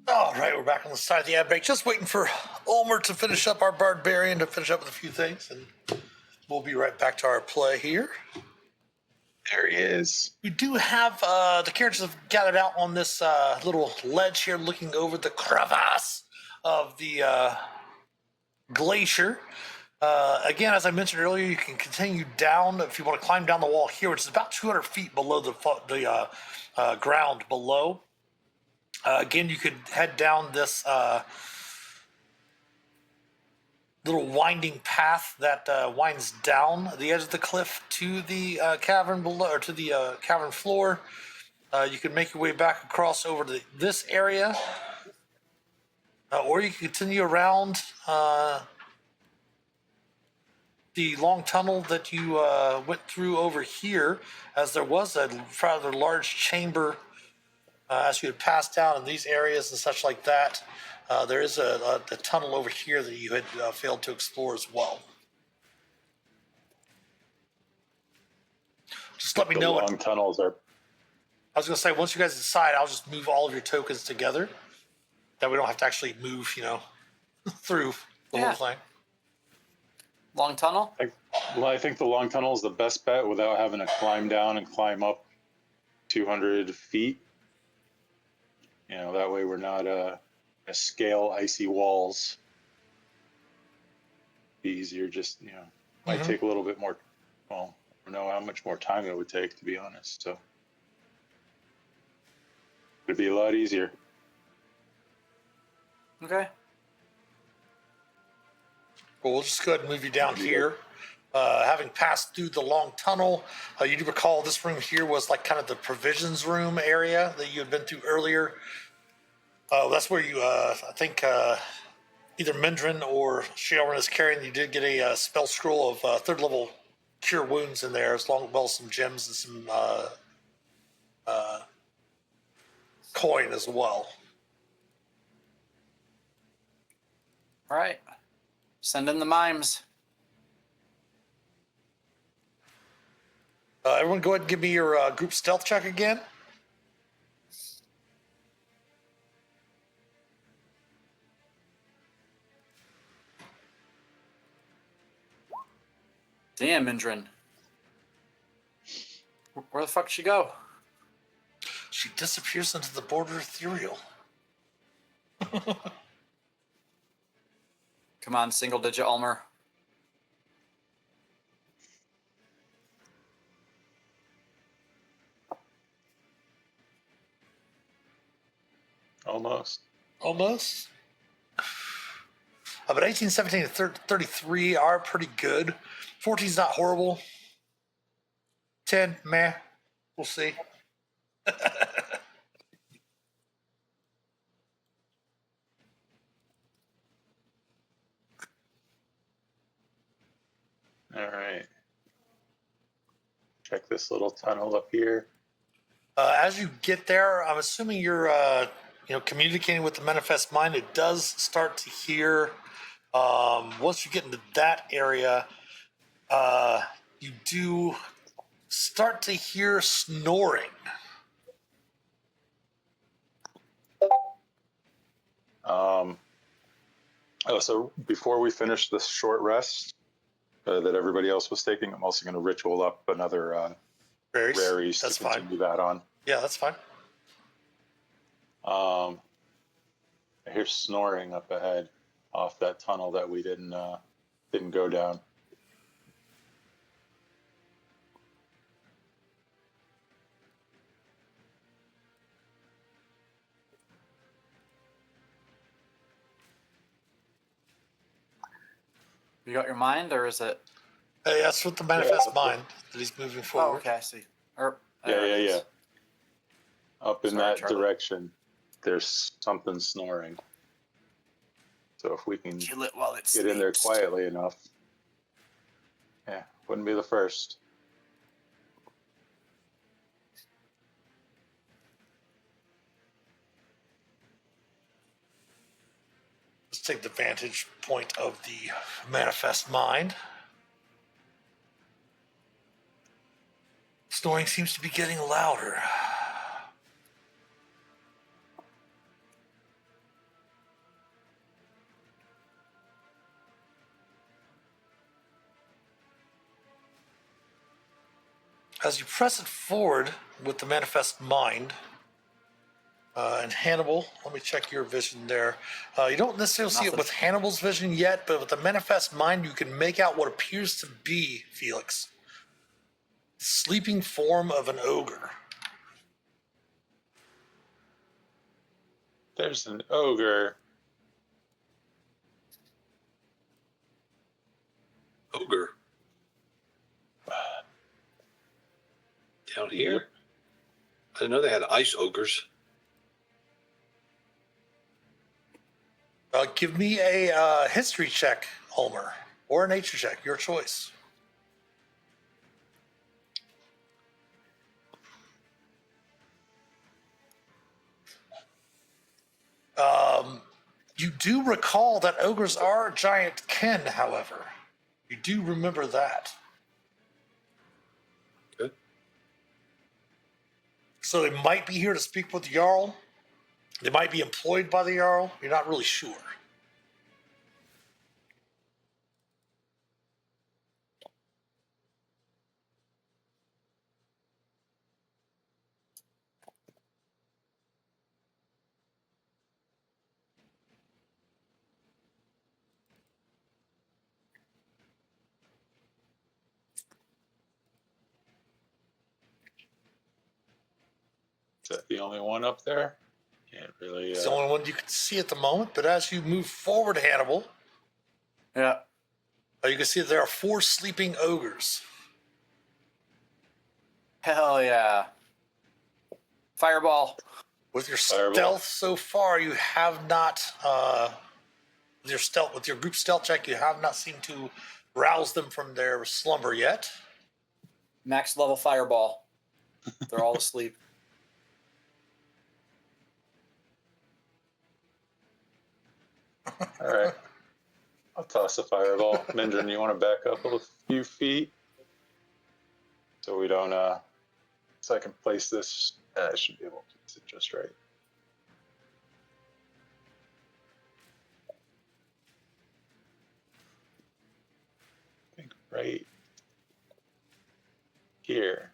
All right, we're back on the side of the ad break. Just waiting for Ulmor to finish up, our bard-barian to finish up with a few things, and we'll be right back to our play here. There he is. We do have the characters have gathered out on this little ledge here, looking over the crevasse of the glacier. Again, as I mentioned earlier, you can continue down if you want to climb down the wall here, which is about 200 feet below the ground below. Again, you could head down this little winding path that winds down the edge of the cliff to the cavern below, or to the cavern floor. You can make your way back across over to this area, or you can continue around the long tunnel that you went through over here, as there was a rather large chamber as you had passed down in these areas and such like that. There is a tunnel over here that you had failed to explore as well. Just let me know. Long tunnels are. I was going to say, once you guys decide, I'll just move all of your tokens together. That we don't have to actually move, through the whole thing. Long tunnel? I think the long tunnel is the best bet without having to climb down and climb up 200 feet. That way we're not scale icy walls. Be easier, just might take a little bit more. Well, I don't know how much more time it would take, to be honest. So it'd be a lot easier. Okay. Well, we'll just go ahead and move you down here. Having passed through the long tunnel, you do recall this room here was like kind of the provisions room area that you had been through earlier. That's where you, I think, either Mindran or Shae is carrying. You did get a spell scroll of 3rd level cure wounds in there, as well as some gems and some coin as well. All right. Send in the mimes. Everyone go ahead and give me your group stealth check again. Damn, Mindran. Where the fuck did she go? She disappears into the border ethereal. Come on, single digit Ulmor. Almost. But 18, 17, and 33 are pretty good. 14's not horrible. 10, meh. We'll see. All right. Check this little tunnel up here. As you get there, I'm assuming you're, communicating with the manifest mind. It does start to hear. Once you get into that area, you do start to hear snoring. So before we finish this short rest that everybody else was taking, I'm also going to ritual up another raries That's to fine. continue that on. Yeah, that's fine. I hear snoring up ahead off that tunnel that we didn't go down. You got your mind, or is it? Hey, that's with the manifest mind that he's moving forward. Oh, okay, I see. Yeah. Up in that Charlie. direction, there's something snoring. So if we can Kill it while it get in there sleeps. quietly enough, wouldn't be the first. Let's take the vantage point of the manifest mind. Snoring seems to be getting louder. As you press it forward with the manifest mind, and Hannibal, let me check your vision there. You don't necessarily see it with Hannibal's vision yet, but with the manifest mind, you can make out what appears to be Phelix. Sleeping form of an ogre. There's an ogre. Ogre. Down here? I didn't know they had ice ogres. Give me a history check, Ulmor, or a nature check, your choice. You do recall that ogres are giant kin, however. You do remember that. Good. So they might be here to speak with the Jarl. They might be employed by the Jarl. You're not really sure. Is that the only one up there? Can't really. It's the only one you can see at the moment, but as you move forward, Hannibal, Yeah. you can see that there are 4 sleeping ogres. Hell yeah. Fireball. With your Fireball. stealth so far, you have not with your group stealth check, you have not seemed to rouse them from their slumber yet. Max level fireball. They're all asleep. All right. I'll toss a fireball. Mindran, you want to back up a few feet so we don't. So I can place this. I should be able to place it just right. I think right here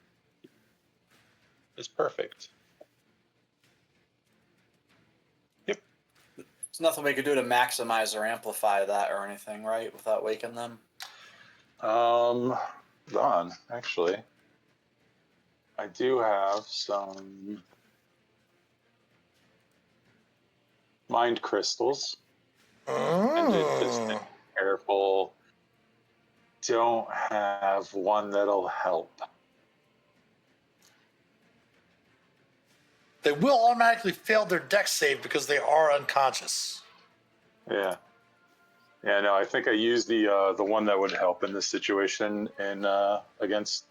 is perfect. Yep. There's nothing we could do to maximize or amplify that or anything, right? Without waking them. Hold on, actually. I do have some mind crystals. And just be careful. Don't have one that'll help. They will automatically fail their dex save because they are unconscious. Yeah. Yeah, no, I think I used the one that would help in this situation and against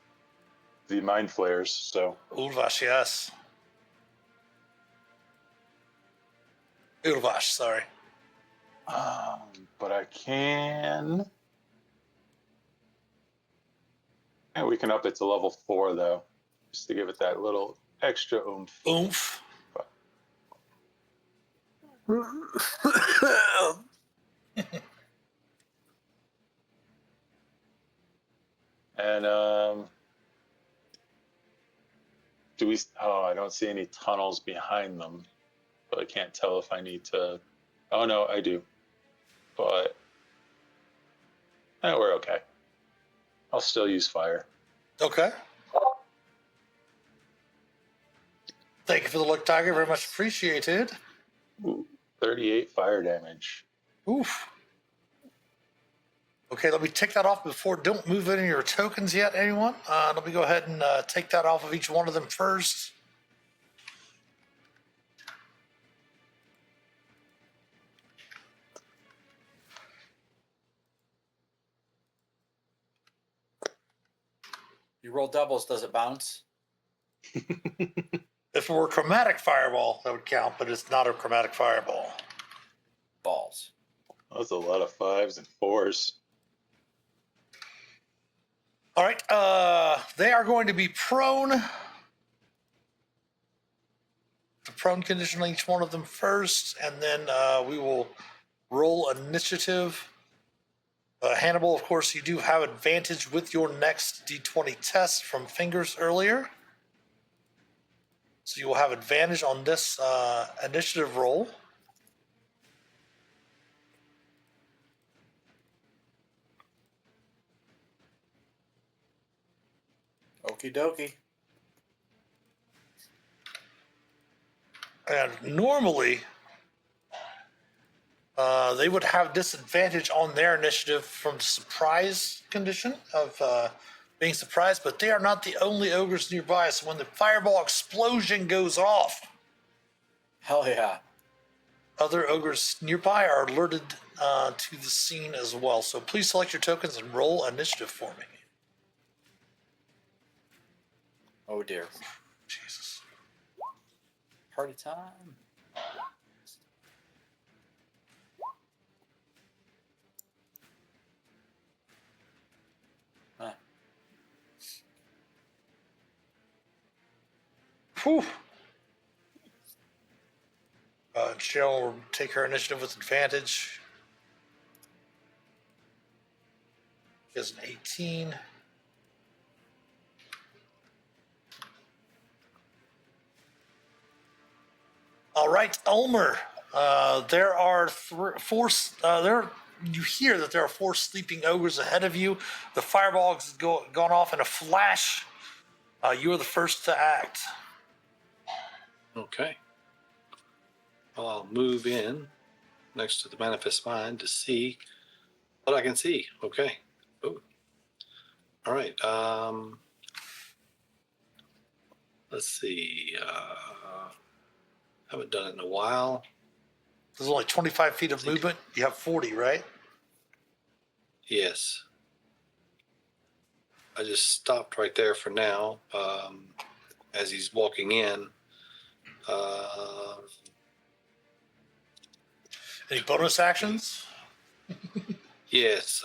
the mind flayers. So Ulvash, yes. Ulvash, sorry. but I can. And we can up it to level 4 though, just to give it that little extra oomph. Oomph. And do we? Oh, I don't see any tunnels behind them, but I can't tell if I need to. Oh no, I do. But we're okay. I'll still use fire. Okay. Thank you for the look, Tiger. Very much appreciated. Ooh, 38 fire damage. Oof. Okay, let me take that off before. Don't move any of your tokens yet, anyone. Let me go ahead and take that off of each one of them first. You roll doubles, does it bounce? If it were chromatic fireball, that would count, but it's not a chromatic fireball. Balls. That's a lot of 5s and 4s. All right, they are going to be prone. The prone condition on each one of them first, and then we will roll initiative. Hannibal, of course, you do have advantage with your next D20 test from fingers earlier. So you will have advantage on this initiative roll. Okie dokie. And normally, They would have disadvantage on their initiative from the surprise condition of being surprised, but they are not the only ogres nearby. So when the fireball explosion goes off, Hell yeah. other ogres nearby are alerted to the scene as well. So please select your tokens and roll initiative for me. Oh dear. Jesus. Party time. Huh. Whew. Shae will take her initiative with advantage. She has an 18. All right, Ulmor. There are four. You hear that there are 4 sleeping ogres ahead of you. The fireball has gone off in a flash. You are the first to act. Okay. Well, I'll move in next to the manifest mind to see what I can see. Okay. Oh. All right. Let's see. Haven't done it in a while. There's only 25 feet of movement. You have 40, right? Yes. I just stopped right there for now. As he's walking in. Any bonus actions? Yes.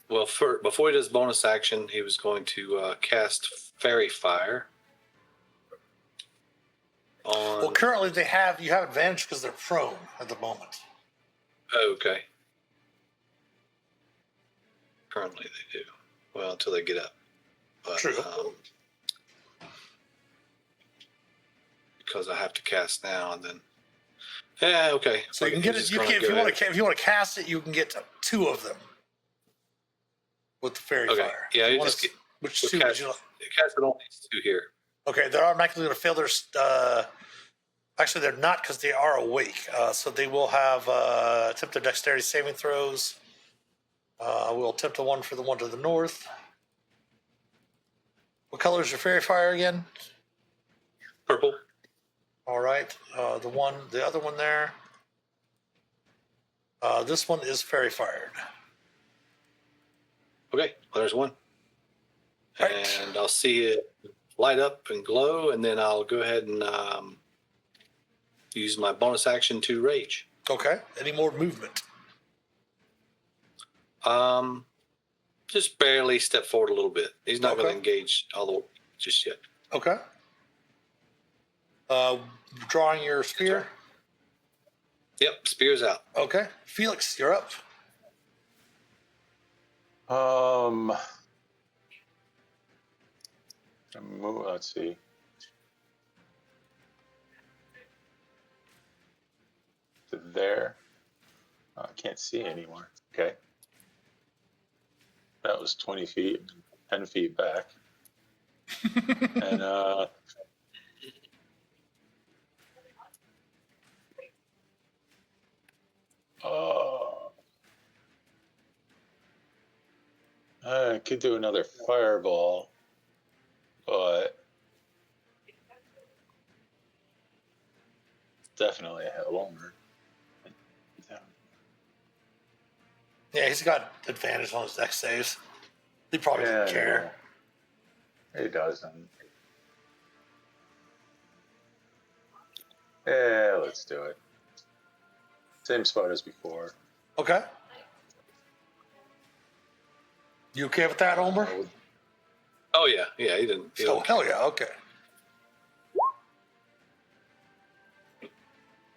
Before he does bonus action, he was going to cast Fairy Fire. Well, currently you have advantage because they're prone at the moment. Okay. Currently they do. Well, until they get up. But, True. because I have to cast now and then. Yeah, okay. So you can get it. If you want to cast it, you can get 2 of them with the fairy fire. Yeah, which we'll 2 would you like? Cast it on these 2 here. Okay, they're automatically going to fail their. Actually, they're not because they are awake. So they will have attempt their dexterity saving throws. We'll attempt one for the one to the north. What color is your fairy fire again? Purple. All right. The other one there. This one is fairy fired. Okay, well, there's one. Right. And I'll see it light up and glow, and then I'll go ahead and use my bonus action to rage. Okay. Any more movement? Just barely step forward a little bit. He's not going to Okay. engage all the way just yet. Okay. Drawing your spear. Yep, spear's out. Okay. Phelix, you're up. Let's see. To there. Oh, I can't see anymore. Okay. That was 20 feet, 10 feet back. And I could do another fireball, but definitely a Ulmor. Yeah, he's got advantage on his dex saves. He probably doesn't care. Yeah, he doesn't. Yeah, let's do it. Same spot as before. Okay. You okay with that, Ulmor? Oh, yeah. Yeah, he didn't. Oh, hell yeah. Okay.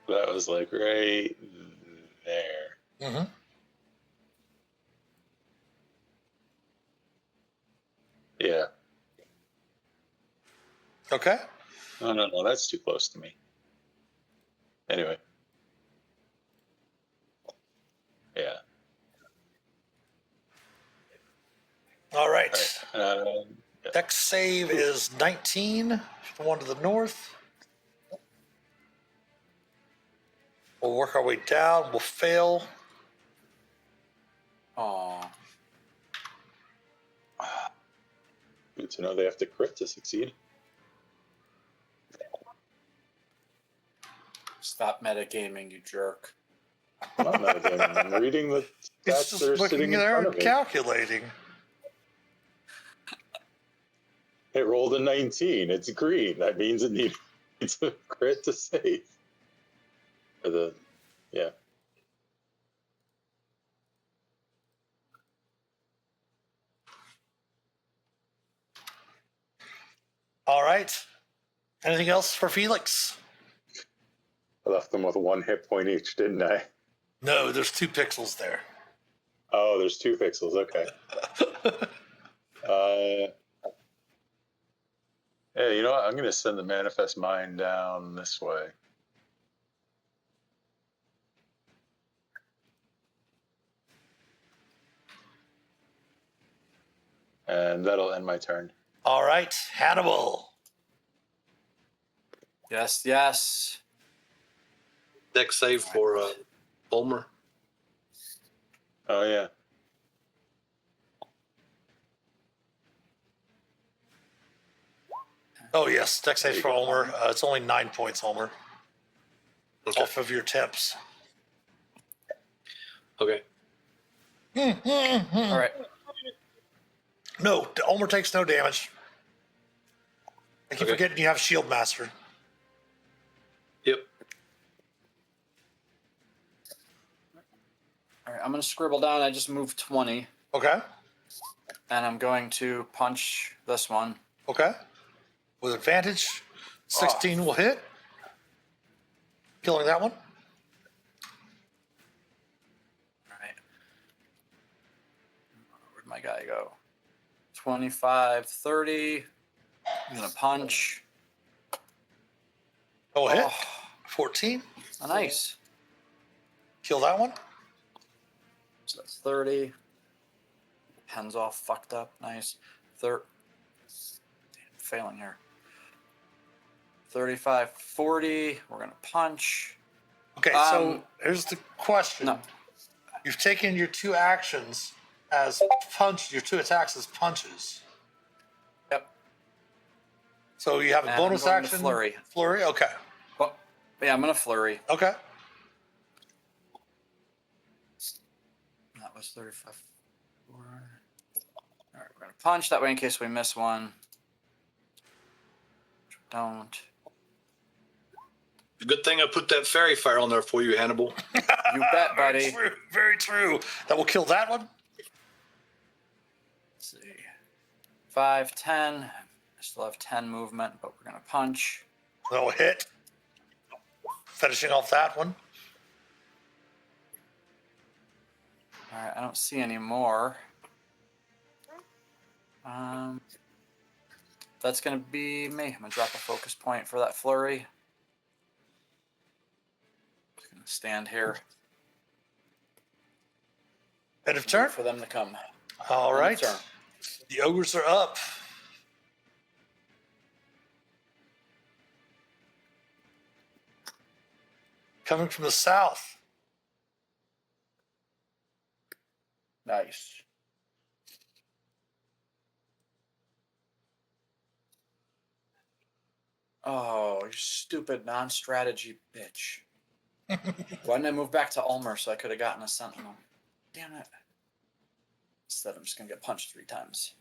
That was like right there. Mm-hmm. Yeah. Okay. No, that's too close to me. Anyway. Yeah. All right. All right. Dex save is 19 for the one to the north. We'll work our way down. We'll fail. Oh, Good to know they have to crit to succeed. stop metagaming, you jerk. I'm not metagaming. I'm reading the It's stats just that are looking sitting in there front and of me. calculating. It rolled a 19. It's green. That means it needs a crit to save. Or the, yeah. All right. Anything else for Phelix? I left them with 1 hit point each, didn't I? No, there's 2 pixels there. Oh, there's 2 pixels. Okay. Hey, you know what? I'm going to send the Manifest Mind down this way. And that'll end my turn. All right, Hannibal. Yes, yes. Deck save for Ulmor. Oh, yeah. Oh, yes, deck saves for Ulmor. It's only 9 points, Ulmor, Okay. off of your temps. Okay. All right. No, Ulmor takes no damage. I keep Okay. forgetting you have Shield Master. Yep. All right. I'm going to scribble down. I just moved 20, Okay, and I'm going to punch this one. okay. With advantage, 16 will hit. Killing that one. All right. Where'd my guy go? 25, 30. I'm going to punch. Oh, hit. Oh, 14. nice. Kill that one. So that's 30. Pen's all fucked up. Nice. Failing here. 35, 40. We're going to punch. Okay, so here's the question. No. You've taken your 2 actions as punch, your 2 attacks as punches. Yep. So you have a And bonus I'm going to action. flurry. Flurry. Okay. Well, yeah, I'm going to flurry. Okay. That was 35. All right, we're going to punch that way in case we miss one. Don't. Good thing I put that fairy fire on there for you, Hannibal. You bet, buddy. Very true. Very true. That will kill that one. Let's see. 5, 10. I still have 10 movement, but we're going to punch. That will hit. Finishing off that one. All right, I don't see any more. That's going to be me. I'm going to drop a focus point for that flurry. Just going to stand here. End of turn. Wait for them to come. All End of right. turn. The ogres are up. Coming from the south. Nice. Oh, you stupid non-strategy bitch. Why didn't I move back to Ulmor so I could have gotten a sentinel? Damn it. Instead, I'm just going to get punched 3 times.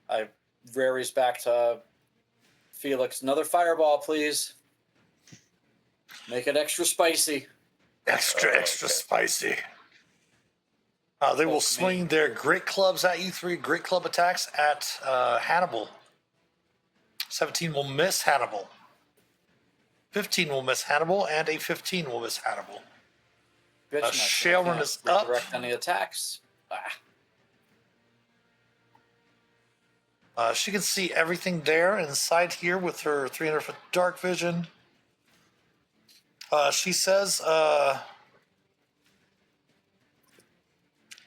I varies back to Phelix. Another fireball, please. Make it extra spicy. Extra spicy. They will swing their great clubs at you. 3 great club attacks at Hannibal. 17 will miss Hannibal. 15 will miss Hannibal, and a 15 will miss Hannibal. Bitch, Shaelrun is up. Redirect any attacks. She can see everything there inside here with her 300-foot dark vision. She says, I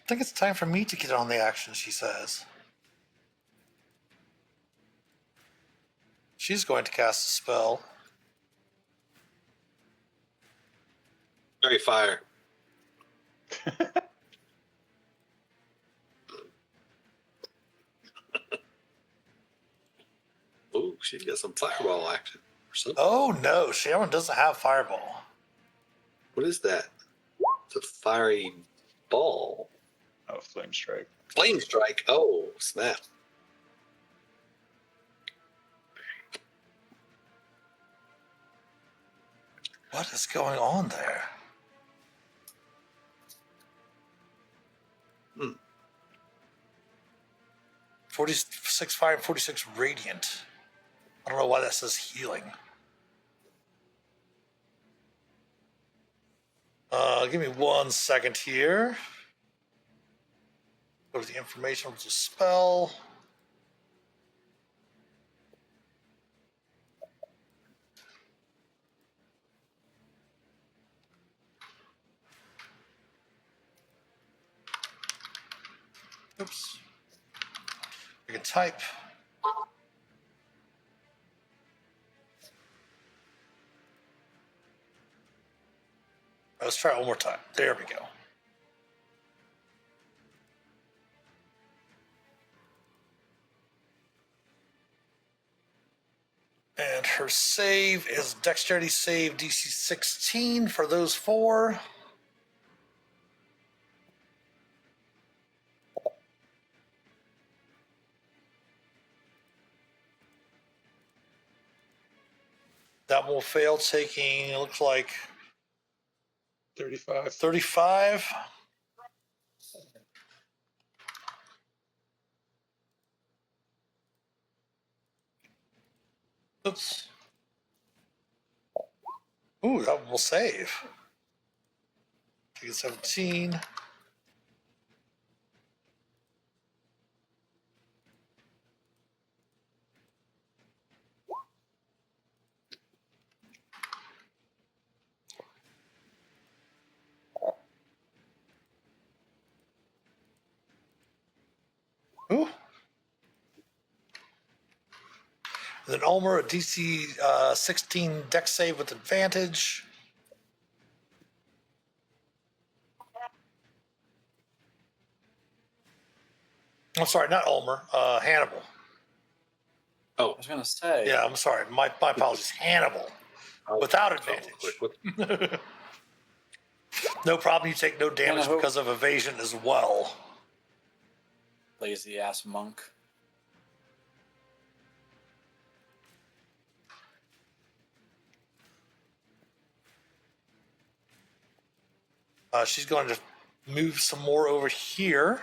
think it's time for me to get on the action, she says. She's going to cast a spell. Very fire. Oh, she's got some fireball action or something. Oh no, Sharon doesn't have fireball. What is that? It's a fiery ball. Oh, flame strike. Flame strike. Oh, snap. What is going on there? Hmm. 46 fire and 46 radiant. I don't know why that says healing. Give me 1 second here. Go to the information with the spell. Oops. I can type. Let's try it one more time. There we go. And her save is Dexterity save DC 16 for those 4. That will fail, taking, it looks like 35. 35. Oops. Ooh, that will save. Take 17. Ooh. And then Ulmor, a DC 16 dex save with advantage. I'm sorry, not Ulmor, Hannibal. I was gonna say. Yeah, I'm sorry. My apologies. Hannibal. Without advantage. What? No problem. You take no damage Hannibal. because of evasion as well. Lazy ass monk. She's going to move some more over here.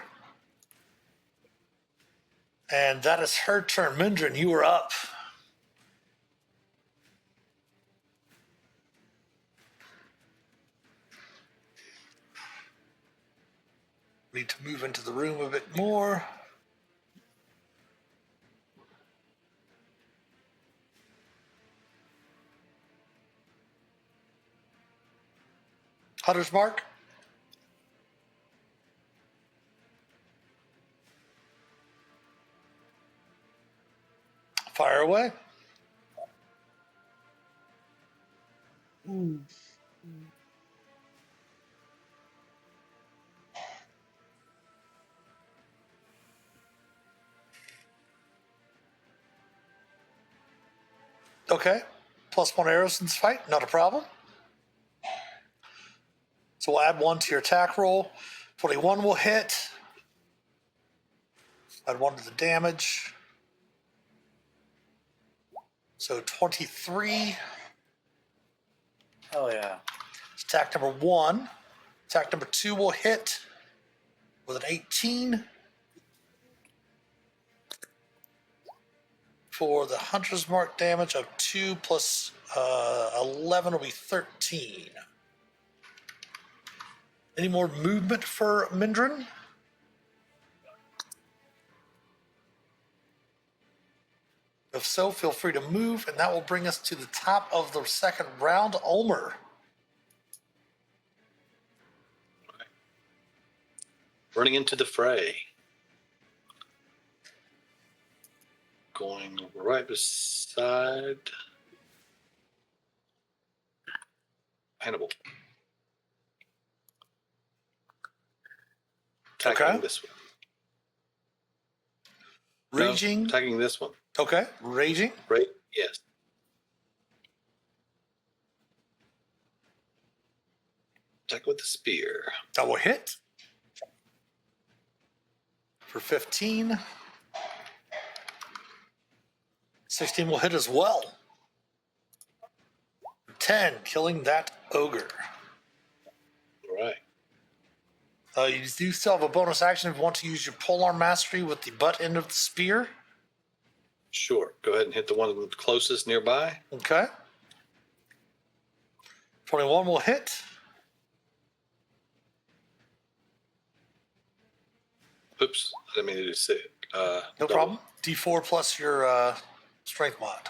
And that is her turn. Mindran, you are up. Need to move into the room a bit more. Hunter's mark. Fire away. Okay. +1 arrows in this fight, not a problem. So we'll add 1 to your attack roll. 21 will hit. Add 1 to the damage. So 23. Hell yeah. Attack number 1. Attack number 2 will hit with an 18. For the Hunter's Mark damage of 2 plus 11 will be 13. Any more movement for Mindran? If so, feel free to move, and that will bring us to the top of the second round. Ulmor. Running into the fray. Going right beside Hannibal. Attacking Okay. this one. Raging. No, attacking this one. Okay. Raging. Right? Yes. Attack with the spear. That will hit. For 15. 16 will hit as well. 10, killing that ogre. All right. You do still have a bonus action if you want to use your polearm mastery with the butt end of the spear. Sure. Go ahead and hit the one closest nearby. Okay. 21 will hit. Oops. I didn't mean to say it. No double. problem. D4 plus your strength mod.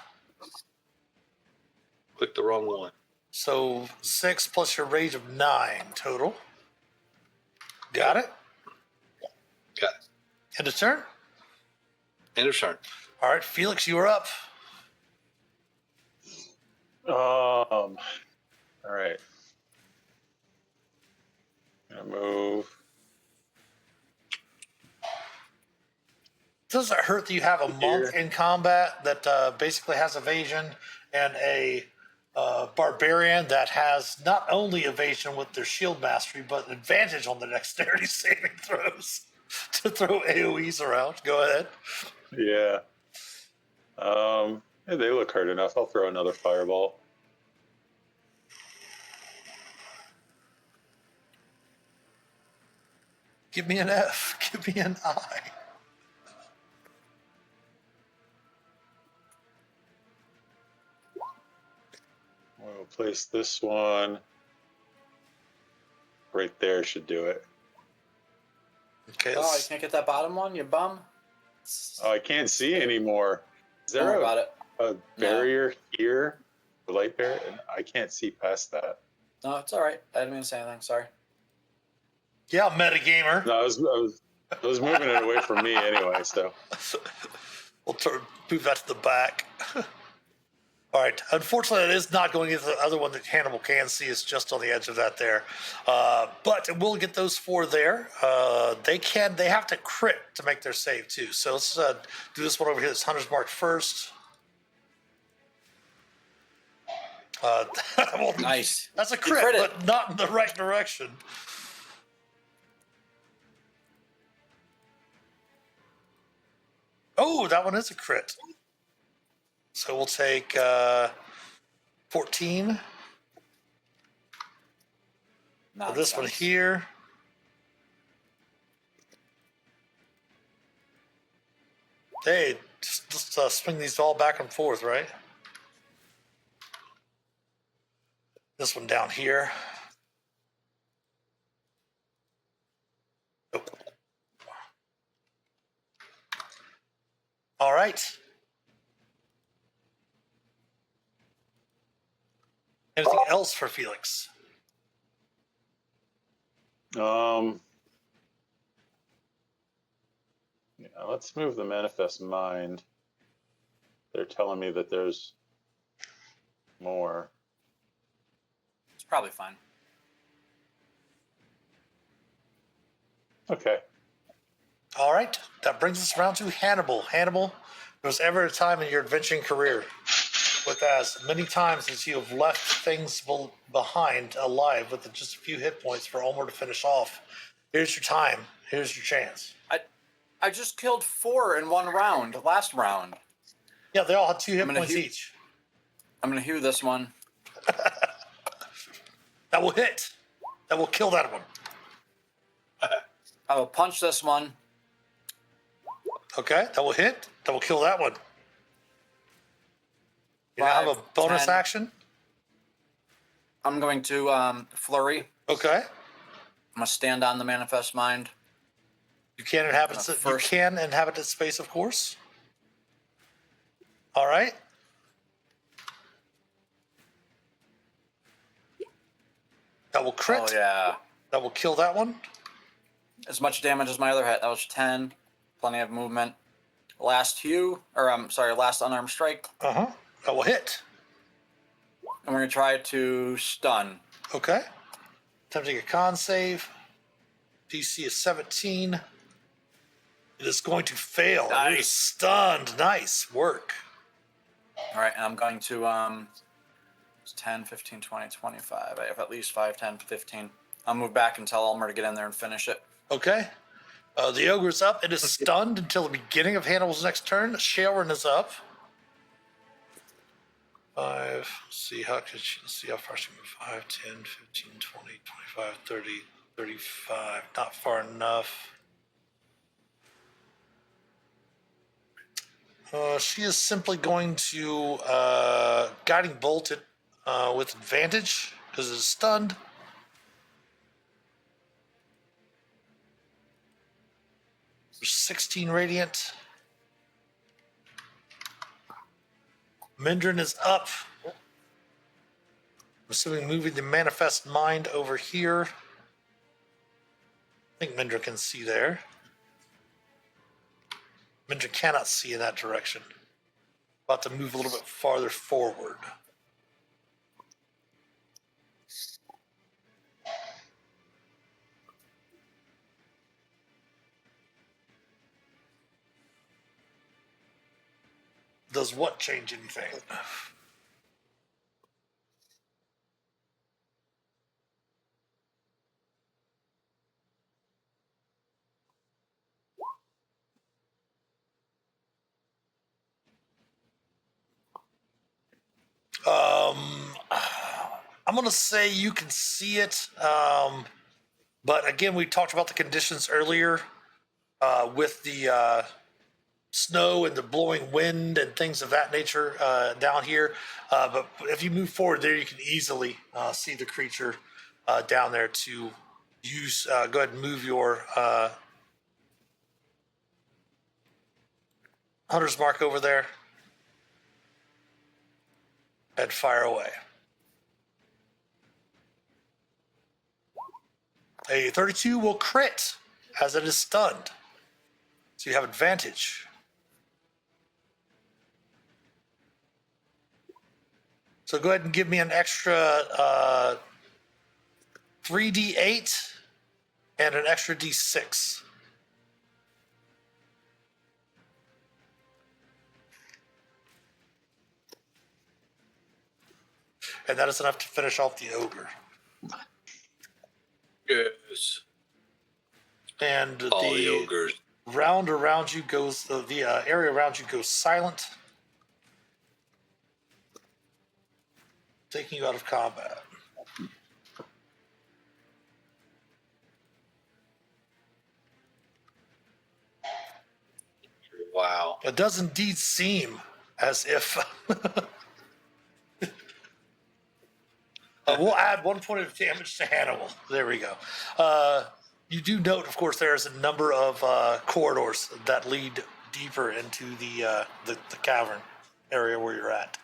Click the wrong one. So 6 plus your rage of 9 total. Got it? Got it. End of turn. End of turn. All right, Felix, you are up. All right. Gonna move. Does it hurt that you have a monk in combat that basically has evasion and a barbarian that has not only evasion with their shield mastery, but advantage on the dexterity saving throws to throw AoEs around? Go ahead. Yeah. Yeah, they look hard enough. I'll throw another fireball. Give me an F. Give me an I. We'll place this one right there. Should do it. Okay. Oh, you can't get that bottom one, you bum. Oh, I can't see anymore. Is Don't there worry about it. a barrier here? A light barrier? And I can't see past that. No, it's all right. I didn't mean to say anything. Sorry. Yeah, metagamer. No, I was moving it away from me anyway. So We'll move that to the back. All right. Unfortunately, it is not going into the other one that Hannibal can see. It's just on the edge of that there. But we'll get those 4 there. They have to crit to make their save too. So let's do this one over here. This Hunter's Mark first. Well, Nice. that's a You crit, crit it. but not in the right direction. Oh, that one is a crit. So we'll take 14. This one Nonsense. here. Hey, just swing these all back and forth, right? This one down here. Nope. All right. Anything else for Felix? Yeah, let's move the manifest mind. They're telling me that there's more. It's probably fine. Okay. All right. That brings us around to Hannibal. Hannibal, there was ever a time in your adventuring career with as many times as you have left things behind alive with just a few hit points for Ulmor to finish off. Here's your time. Here's your chance. I just killed 4 in one round. Last round. Yeah, they all had 2 hit gonna points hew- each. I'm gonna hew this one. That will hit. That will kill that one. I will punch this one. Okay, that will hit. That will kill that one. You now have a 5, bonus 10. action. I'm going to flurry. Okay. I'm gonna stand on the manifest mind. You can inhabit First. its space, of course. All right. That will crit. Oh, yeah. That will kill that one. As much damage as my other hit. That was 10. Plenty of movement. Last last unarmed strike. Uh-huh. That will hit. And we're going to try to stun. Okay. Attempting a con save. DC is 17. It is going to fail. It is stunned. Nice work. All right, and I'm going to, it's 10, 15, 20, 25. I have at least 5, 10, 15. I'll move back and tell Ulmor to get in there and finish it. Okay. The ogre's up. It is stunned until the beginning of Hannibal's next turn. Shae is up. 5. Let's see how far she can move. 5, 10, 15, 20, 25, 30, 35. Not far enough. She is simply going to guiding bolt it with advantage because it is stunned. There's 16 radiant. Mindran is up. I'm assuming moving the manifest mind over here. I think Mindran can see there. Mindran cannot see in that direction. About to move a little bit farther forward. Does what change anything? I'm going to say you can see it. But again, we talked about the conditions earlier with the snow and the blowing wind and things of that nature down here. But if you move forward there, you can easily see the creature down there to use. Go ahead and move your hunter's mark over there and fire away. A 32 will crit as it is stunned. So you have advantage. So go ahead and give me an extra 3d8 and an extra d6. And that is enough to finish off the ogre. Yes. And All the the ogres. round around you goes, the area around you goes silent, taking you out of combat. Wow. It does indeed seem as if we'll add 1 point of damage to Hannibal. There we go. You do note, of course, there's a number of corridors that lead deeper into the cavern area where you're at.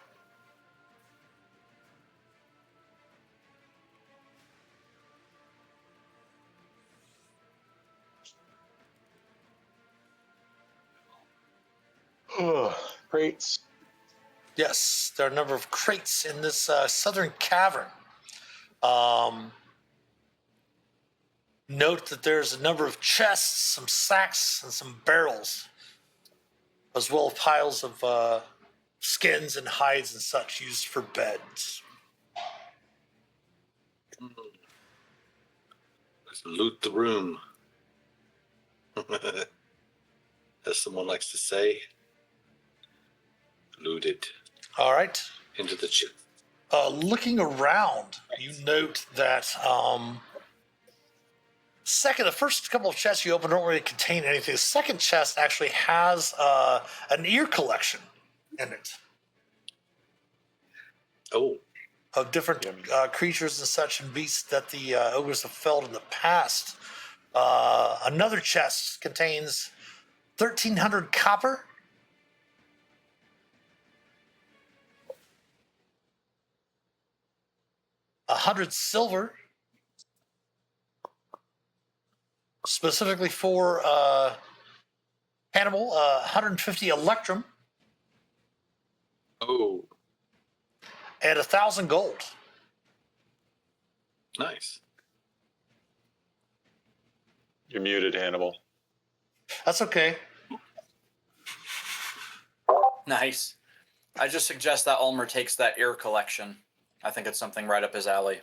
Crates. Yes, there are a number of crates in this southern cavern. Note that there's a number of chests, some sacks, and some barrels, as well as piles of skins and hides and such used for beds. Let's loot the room. As someone likes to say. Loot it. All right. Into the chip. Looking around, you note that the first couple of chests you open don't really contain anything. The second chest actually has an ear collection in it. Oh. Of different creatures and such and beasts that the ogres have felled in the past. Another chest contains 1,300 copper, 100 silver, specifically for Hannibal, 150 electrum, Oh, and 1,000 gold. nice. You're muted, Hannibal. That's okay. Nice. I just suggest that Ulmor takes that ear collection. I think it's something right up his alley.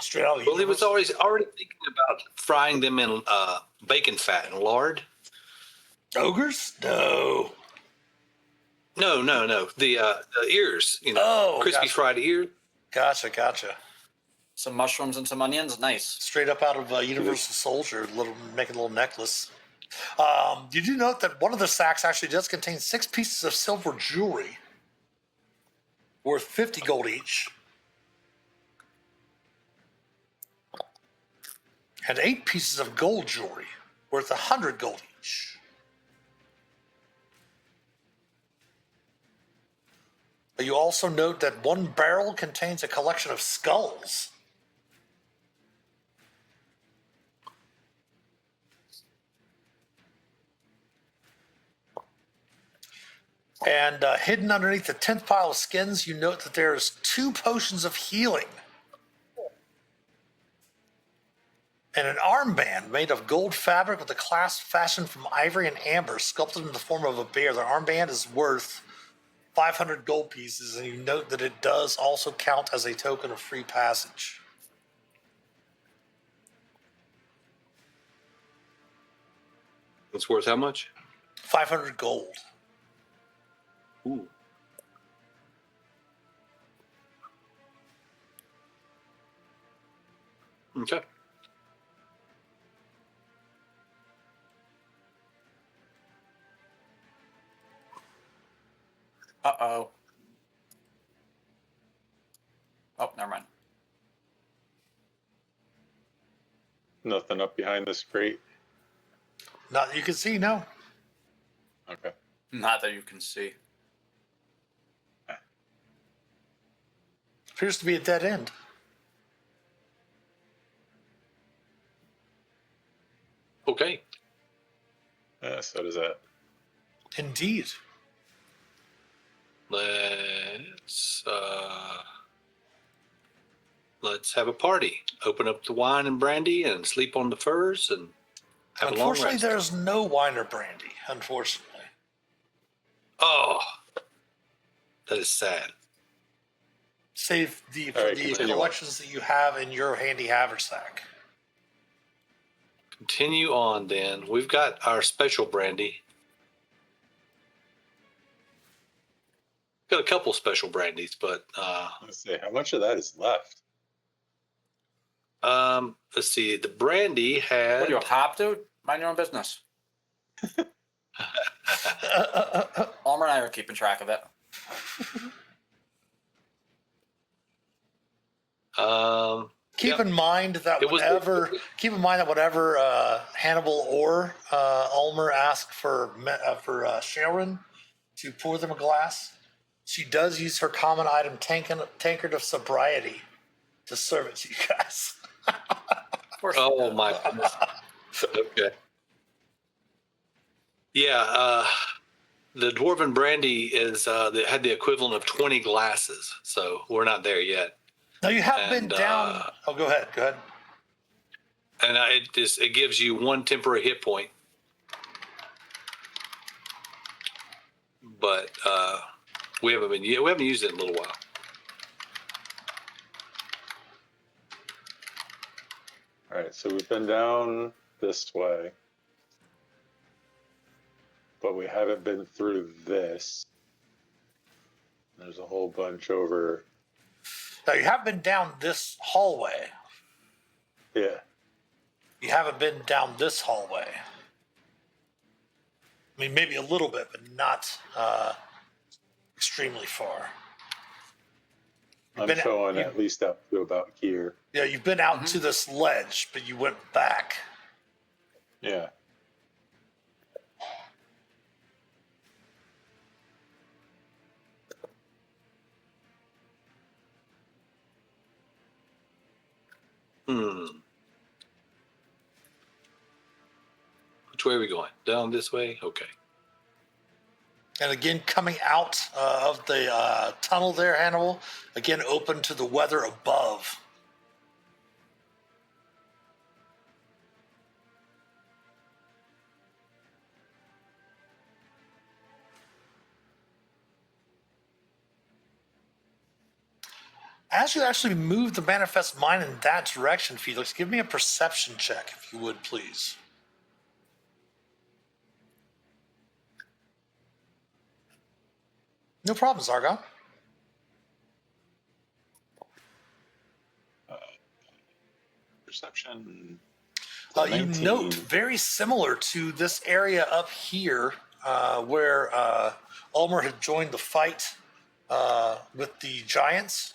Straight out of the Well, he was universe. already thinking about frying them in bacon fat and lard. Ogres? No. No. The ears, Oh, crispy gotcha. fried ears. Gotcha. Some mushrooms and some onions. Nice. Straight up out of Universal Soldier, making a little necklace. You do note that one of the sacks actually does contain 6 pieces of silver jewelry worth 50 gold each, and 8 pieces of gold jewelry worth 100 gold each. You also note that one barrel contains a collection of skulls. And hidden underneath the 10th pile of skins, you note that there's 2 potions of healing and an armband made of gold fabric with a clasp fashioned from ivory and amber, sculpted in the form of a bear. The armband is worth 500 gold pieces, and you note that it does also count as a token of free passage. It's worth how much? 500 gold. Ooh. Okay. Uh-oh. Oh, never mind. Nothing up behind this crate. Not that you can see, no. Okay. Not that you can see. Appears to be a dead end. Okay. So does that. Indeed. Let's have a party. Open up the wine and brandy and sleep on the furs and have a long Unfortunately, rest. there's no wine or brandy, unfortunately. Oh, that is sad. Save for All right, the continue on. collections that you have in your handy haversack. Continue on then. We've got our special brandy. Got a couple special brandies, but Let's see. How much of that is left? let's see. The brandy had. What do you hop, dude? Mind your own business. Ulmor and I are keeping track of it. Keep Yep. in mind that It was- whenever Hannibal or Ulmor ask for Sharon to pour them a glass, she does use her common item tankard of sobriety to serve it to you guys. Of course. Oh my goodness. Okay. Yeah, the dwarven brandy is they had the equivalent of 20 glasses, so we're not there yet. Now you have been And, down. Oh, go ahead. And it gives you 1 temporary hit point, but we haven't used it in a little while. All right, so we've been down this way, but we haven't been through this. There's a whole bunch over. Now you have been down this hallway. Yeah. You haven't been down this hallway. I mean, maybe a little bit, but not extremely far. I'm been- showing you- at least up to about here. Yeah, you've been out to this ledge, but you went back. Yeah. Which way are we going? Down this way? Okay. And again, coming out of the tunnel there, Hannibal, again, open to the weather above. As you actually move the manifest mind in that direction, Felix, give me a perception check, if you would, please. No problem, Zargon. Perception. You 19. note very similar to this area up here where Ulmor had joined the fight with the giants.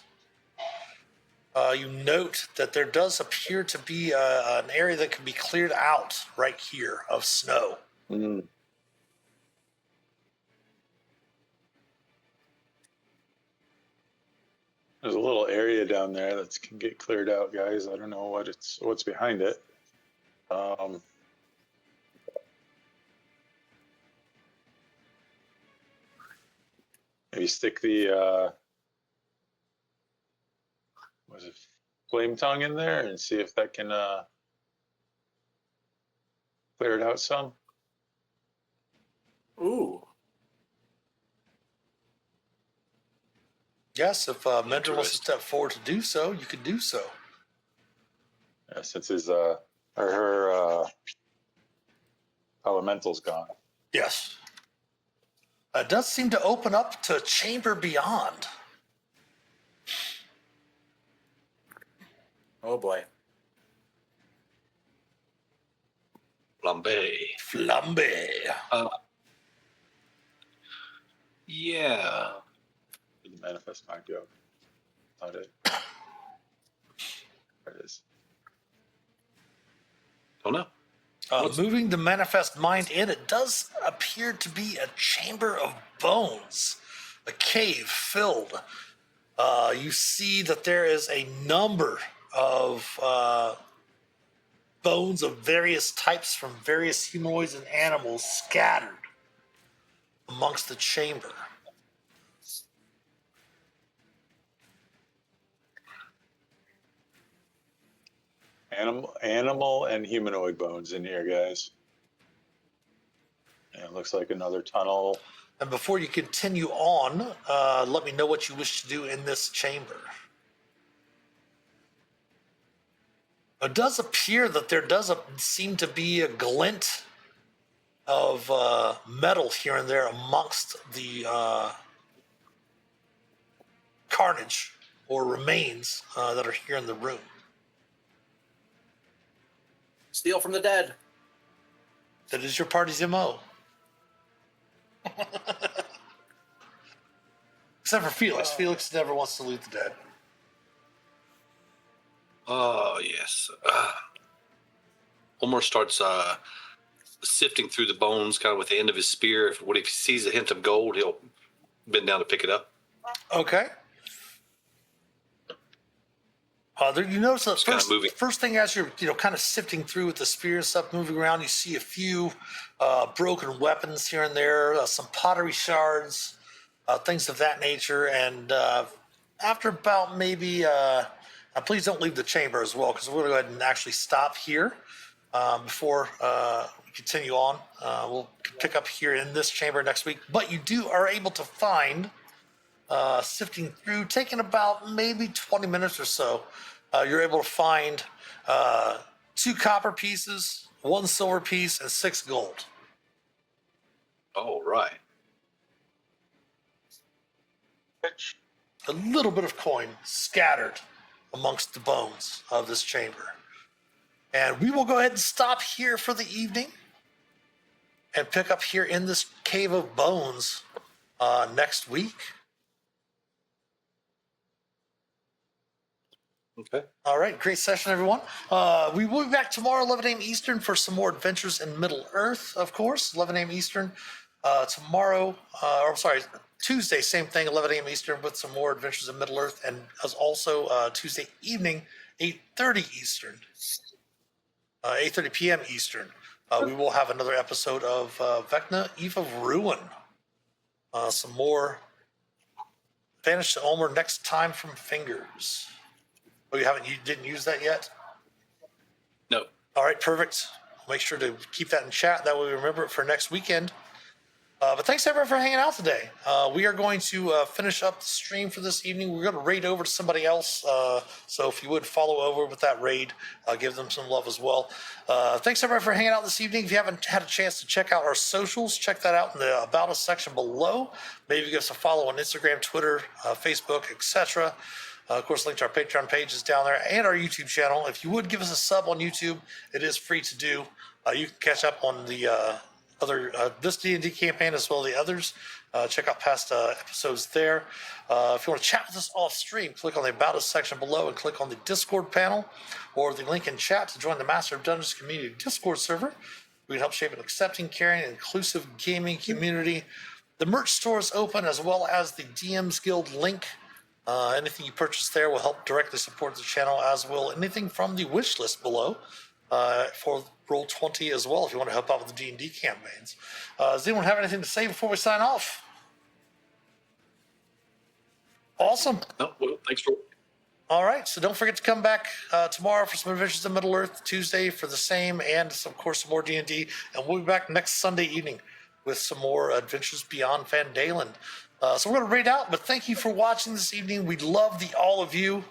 You note that there does appear to be an area that can be cleared out right here of snow. Mm. There's a little area down there that can get cleared out, guys. I don't know what's behind it. Maybe stick the was it flame tongue in there and see if that can clear it out some. Ooh. Yes, if Mindraa wants to step forward to do so, you could do so. Yeah, since his her elemental's gone. Yes. It does seem to open up to a chamber beyond. Oh boy. Flambe. Flambe. Yeah. Did the manifest mind go? Not it. There it is. Don't know. Moving the manifest mind in, it does appear to be a chamber of bones, a cave filled. You see that there is a number of bones of various types from various humanoids and animals scattered amongst the chamber. Animal and humanoid bones in here, guys. And it looks like another tunnel. And before you continue on, let me know what you wish to do in this chamber. It does appear that there does seem to be a glint of metal here and there amongst the carnage or remains that are here in the room. Steal from the dead. That is your party's MO. Except for Felix. Felix never wants to loot the dead. Oh, yes. Ulmor starts sifting through the bones kind of with the end of his spear. If he sees a hint of gold, he'll bend down to pick it up. Okay. You notice that first thing as you're kind of sifting through with the spear and stuff moving around, you see a few broken weapons here and there, some pottery shards, things of that nature. And after about maybe, please don't leave the chamber as well, because we're going to go ahead and actually stop here before we continue on. We'll pick up here in this chamber next week. But you are able to find, sifting through, taking about maybe 20 minutes or so, you're able to find 2 copper pieces, 1 silver piece, and 6 gold. Oh, right. A little bit of coin scattered amongst the bones of this chamber. And we will go ahead and stop here for the evening and pick up here in this cave of bones next week. Okay. All right, great session, everyone. We will be back tomorrow, 11 a.m. Eastern, for some more adventures in Middle Earth, of course, 11 a.m. Eastern. Tuesday, same thing, 11 a.m. Eastern, with some more adventures in Middle Earth, and as also Tuesday evening 8:30 Eastern, 8:30 p.m. Eastern. We will have another episode of Vecna, Eve of Ruin. Some more Vanish to Ulmor next time from Fingers. Oh, you didn't use that yet? No. All right, perfect. Make sure to keep that in chat. That way we remember it for next weekend. But thanks everyone for hanging out today. We are going to finish up the stream for this evening. We're going to raid over to somebody else. So if you would follow over with that raid, give them some love as well. Thanks everyone for hanging out this evening. If you haven't had a chance to check out our socials, check that out in the About Us section below. Maybe give us a follow on Instagram, Twitter, Facebook, etc. Of course, link to our Patreon page is down there and our YouTube channel. If you would give us a sub on YouTube, it is free to do. You can catch up on the other this D&D campaign as well as the others. Check out past episodes there. If you want to chat with us off stream, click on the About Us section below and click on the Discord panel or the link in chat to join the Master of Dungeons community Discord server. We can help shape an accepting, caring, and inclusive gaming community. The merch store is open as well as the DMs Guild link. Anything you purchase there will help directly support the channel, as will anything from the wish list below for Roll20 as well if you want to help out with the D&D campaigns. Does anyone have anything to say before we sign off? Awesome. No, well, thanks for. All right, so don't forget to come back tomorrow for some Adventures in Middle-earth, Tuesday for the same, and of course some more D&D, and we'll be back next Sunday evening with some more Adventures Beyond Phandalin. So we're going to raid out, but thank you for watching this evening. We love all of you.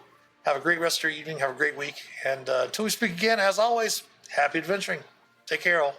Have a great rest of your evening. Have a great week. And until we speak again, as always, happy adventuring. Take care, all.